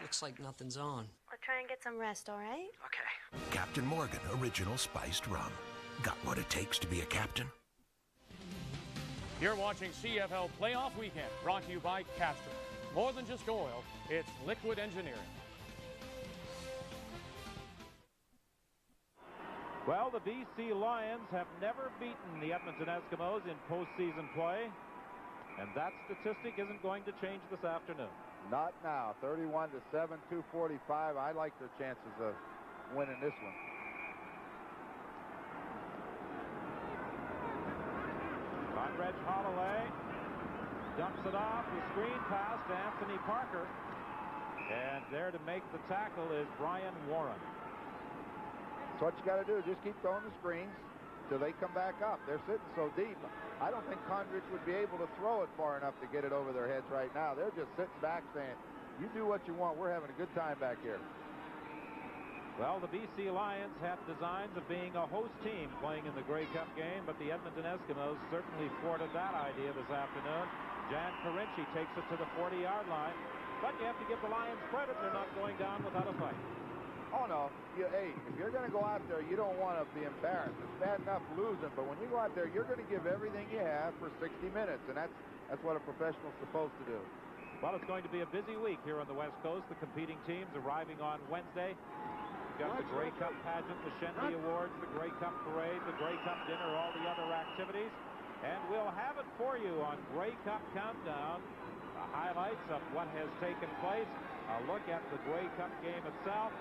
Looks like nothing's on. I'll try and get some rest, all right? Okay. Captain Morgan Original Spiced Rum. Got what it takes to be a captain? You're watching CFL Playoff Weekend, brought to you by Castrol. More than just oil, it's liquid engineering. Well, the BC Lions have never beaten the Edmonton Eskimos in postseason play, and that statistic isn't going to change this afternoon. Not now. 31-7, 2:45. I like their chances of winning this one. Reg Holloway dumps it off. The screen pass to Anthony Parker. And there to make the tackle is Brian Warren. So what you got to do is just keep throwing the screens till they come back up. They're sitting so deep. I don't think Condrich would be able to throw it far enough to get it over their heads right now. They're just sitting back saying, you do what you want. We're having a good time back here. Well, the BC Lions had designs of being a host team playing in the Grey Cup game, but the Edmonton Eskimos certainly thwarted that idea this afternoon. Jan Karinci takes it to the 40-yard line, but you have to give the Lions credit. They're not going down without a fight. Oh, no. Hey, if you're going to go out there, you don't want to be embarrassed. It's bad enough losing, but when you go out there, you're going to give everything you have for 60 minutes, and that's what a professional's supposed to do. Well, it's going to be a busy week here on the West Coast. The competing teams arriving on Wednesday. You've got the Grey Cup pageant, the Shenley Awards, the Grey Cup parade, the Grey Cup dinner, all the other activities. And we'll have it for you on Grey Cup Countdown. The highlights of what has taken place. A look at the Grey Cup game itself.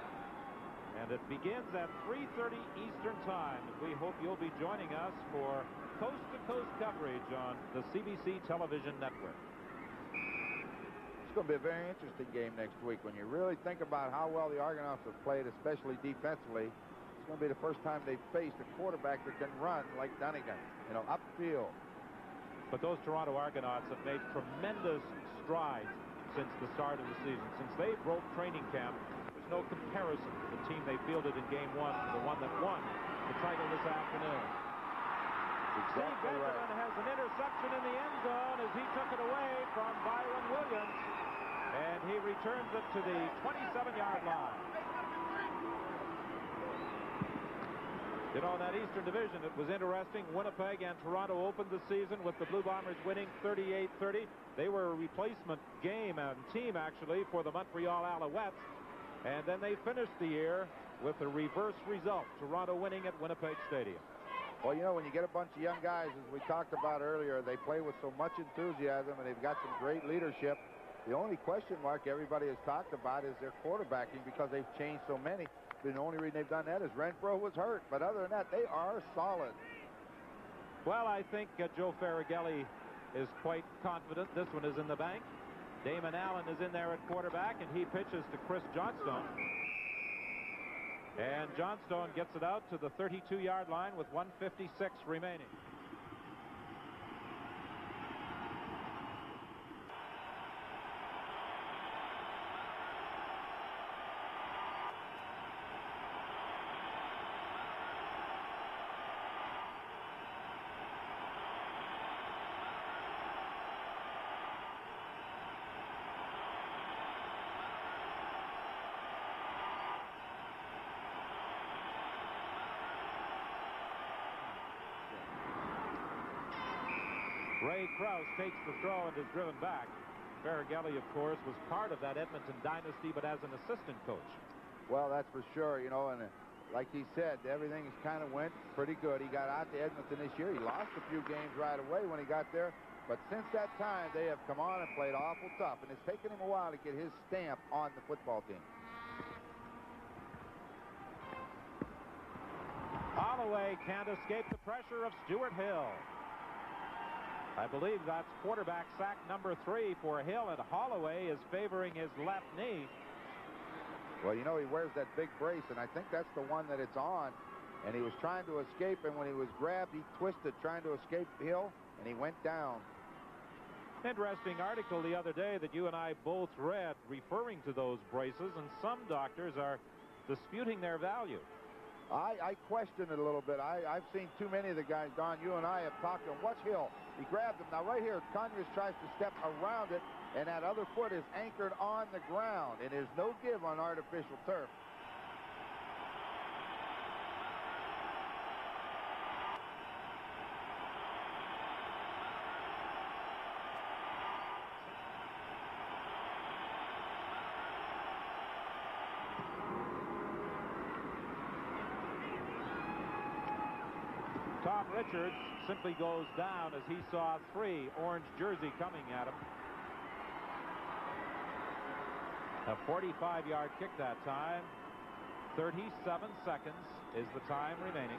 And it begins at 3:30 Eastern Time. And we hope you'll be joining us for coast-to-coast coverage on the CBC television network. It's going to be a very interesting game next week. When you really think about how well the Argonauts have played, especially defensively, it's going to be the first time they've faced a quarterback that can run like Dunnigan, upfield. But those Toronto Argonauts have made tremendous strides since the start of the season. Since they broke training camp, there's no comparison to the team they fielded in Game 1 to the one that won the title this afternoon. Exactly Steve right. Benjamin has an interception in the end zone as he took it away from Byron Williams. And he returns it to the 27-yard line. In that Eastern Division, it was interesting. Winnipeg and Toronto opened the season with the Blue Bombers winning 38-30. They were a replacement game and team, actually, for the Montreal Alouettes. And then they finished the year with a reverse result, Toronto winning at Winnipeg Stadium. Well, when you get a bunch of young guys, as we talked about earlier, they play with so much enthusiasm, and they've got some great leadership. The only question mark everybody has talked about is their quarterbacking because they've changed so many. The only reason they've done that is Renfro was hurt. But other than that, they are solid. Well, I think Joe Farragelli is quite confident. This one is in the bank. Damon Allen is in there at quarterback, and he pitches to Chris Johnstone. And Johnstone gets it out to the 32-yard line with 1:56 remaining. Ray Krause takes the throw and is driven back. Faragelli, of course, was part of that Edmonton dynasty, but as an assistant coach. Well, that's for sure, you know, and like he said, everything kind of went pretty good. He got out to Edmonton this year. He lost a few games right away when he got there, but since that time, they have come on and played awful tough, and it's taken him a while to get his stamp on the football team. Holloway can't escape the pressure of Stuart Hill. I believe that's quarterback sack number 3 for Hill, and Holloway is favoring his left knee. Well, you know, he wears that big brace, and I think that's the one that it's on. And he was trying to escape, and when he was grabbed, he twisted trying to escape Hill, and he went down. Interesting article the other day that you and I both read referring to those braces, and some doctors are disputing their value. I question it a little bit. I've seen too many of the guys, Don, you and I have talked to him. Watch Hill. He grabbed him. Now, right here, Conyers tries to step around it, and that other foot is anchored on the ground, and there's no give on artificial turf. Tom Richards simply goes down as he saw 3 orange jersey coming at him. A 45-yard kick that time. 37 seconds is the time remaining.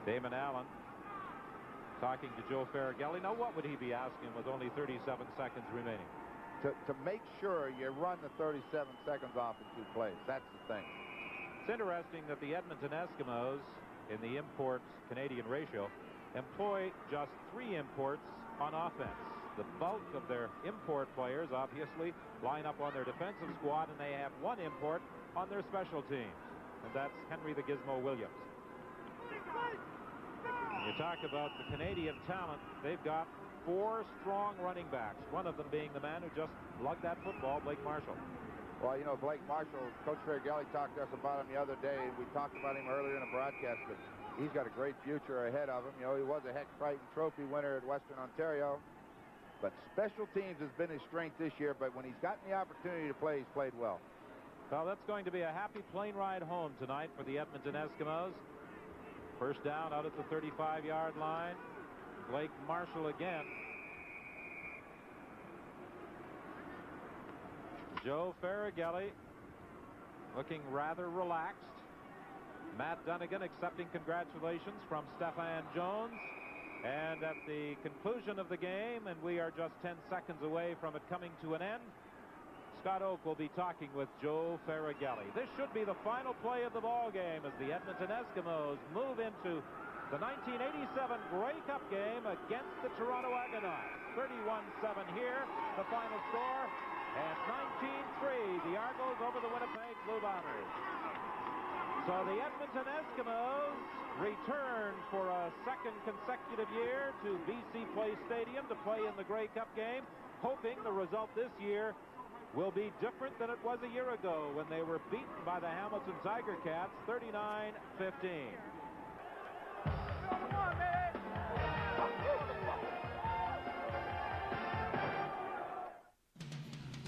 Damon Allen talking to Joe Faragelli. Now, what would he be asking with only 37 seconds remaining? To make sure you run the 37 seconds off in 2 plays. That's the thing. It's interesting that the Edmonton Eskimos, in the imports-Canadian ratio, employ just 3 imports on offense. The bulk of their import players, obviously, line up on their defensive squad, and they have 1 import on their special teams, and that's Henry the Gizmo Williams. You talk about the Canadian talent, they've got 4 strong running backs, one of them being the man who just lugged that football, Blake Marshall. Well, you know, Blake Marshall, Coach Faragelli talked to us about him the other day, and we talked about him earlier in the broadcast, but he's got a great future ahead of him. You know, he was a Heck Crichton Trophy winner at Western Ontario, but special teams has been his strength this year, but when he's gotten the opportunity to play, he's played well. Well, that's going to be a happy plane ride home tonight for the Edmonton Eskimos. First down out at the 35-yard line. Blake Marshall again. Joe Faragelli looking rather relaxed. Matt Dunnigan accepting congratulations from Stefan Jones. And at the conclusion of the game, and we are just 10 seconds away from it coming to an end, Scott Oak will be talking with Joe Faragelli. This should be the final play of the ball game as the Edmonton Eskimos move into the 1987 Grey Cup game against the Toronto Argonauts. 31-7 here, the final score. And 19-3, the Argos over the Winnipeg Blue Bombers. So the Edmonton Eskimos return for a 2nd consecutive year to BC Place Stadium to play in the Grey Cup game, hoping the result this year will be different than it was a year ago when they were beaten by the Hamilton Tiger Cats 39-15.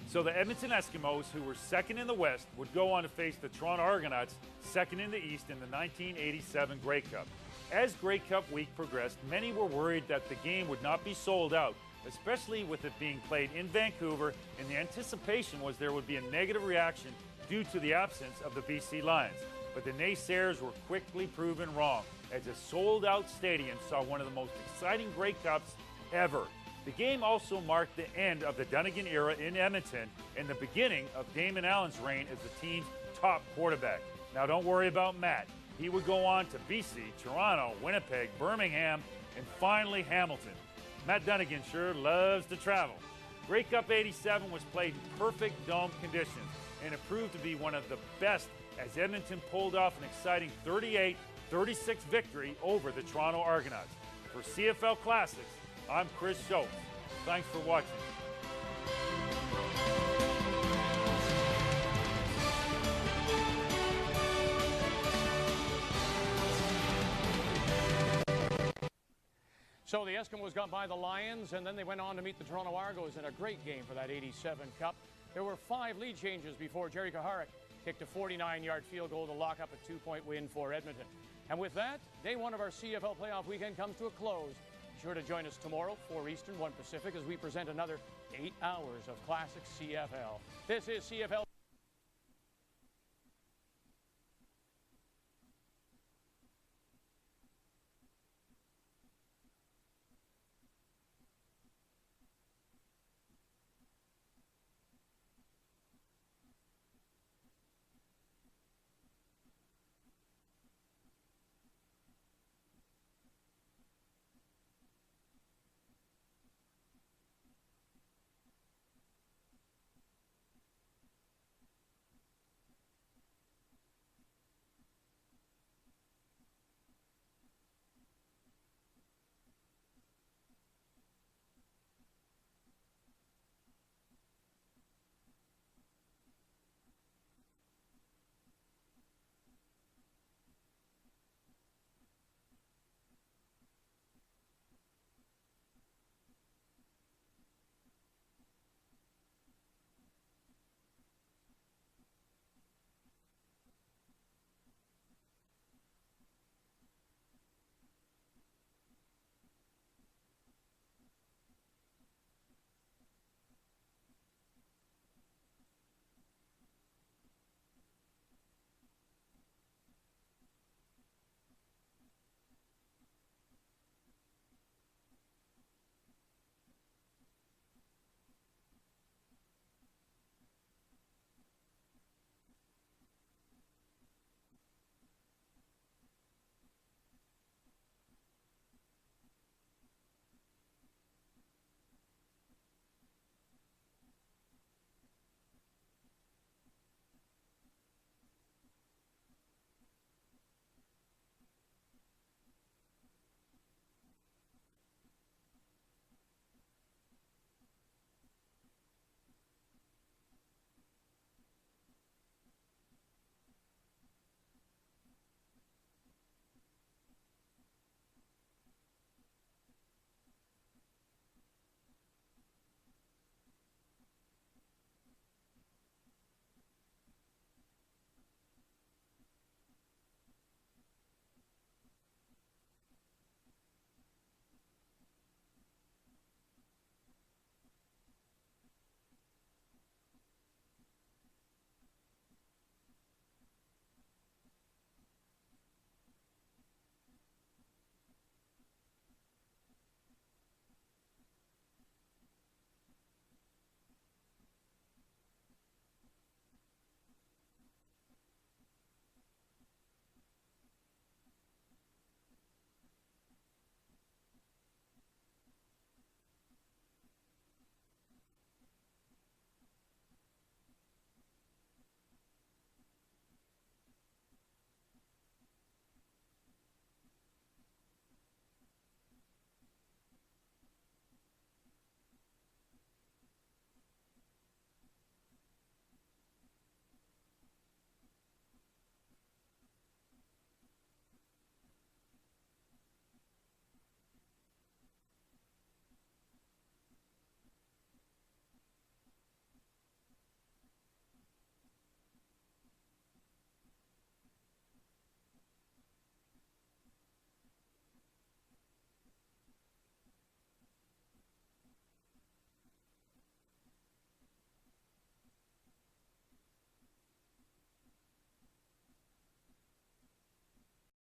So the Edmonton Eskimos, who were 2nd in the West, would go on to face the Toronto Argonauts, 2nd in the East in the 1987 Grey Cup. As Grey Cup week progressed, many were worried that the game would not be sold out, especially with it being played in Vancouver, and the anticipation was there would be a negative reaction due to the absence of the BC Lions. But the naysayers were quickly proven wrong, as a sold-out stadium saw one of the most exciting Grey Cups ever. The game also marked the end of the Dunnigan era in Edmonton and the beginning of Damon Allen's reign as the team's top quarterback. Now, don't worry about Matt. He would go on to BC, Toronto, Winnipeg, Birmingham, and finally Hamilton. Matt Dunnigan sure loves to travel. Grey Cup 87 was played in perfect dome conditions, and it proved to be one of the best as Edmonton pulled off an exciting 38-36 victory over the Toronto Argonauts. For CFL Classics, I'm Chris Schultz. Thanks for watching. So the Eskimos got by the Lions, and then they went on to meet the Toronto Argos in a great game for that 87 Cup. There were 5 lead changes before Jerry Kaharek kicked a 49-yard field goal to lock up a 2-point win for Edmonton. And with that, day 1 of our CFL playoff weekend comes to a close. Be sure to join us tomorrow, 4 Eastern, 1 Pacific, as we present another 8 hours of classic CFL. This is CFL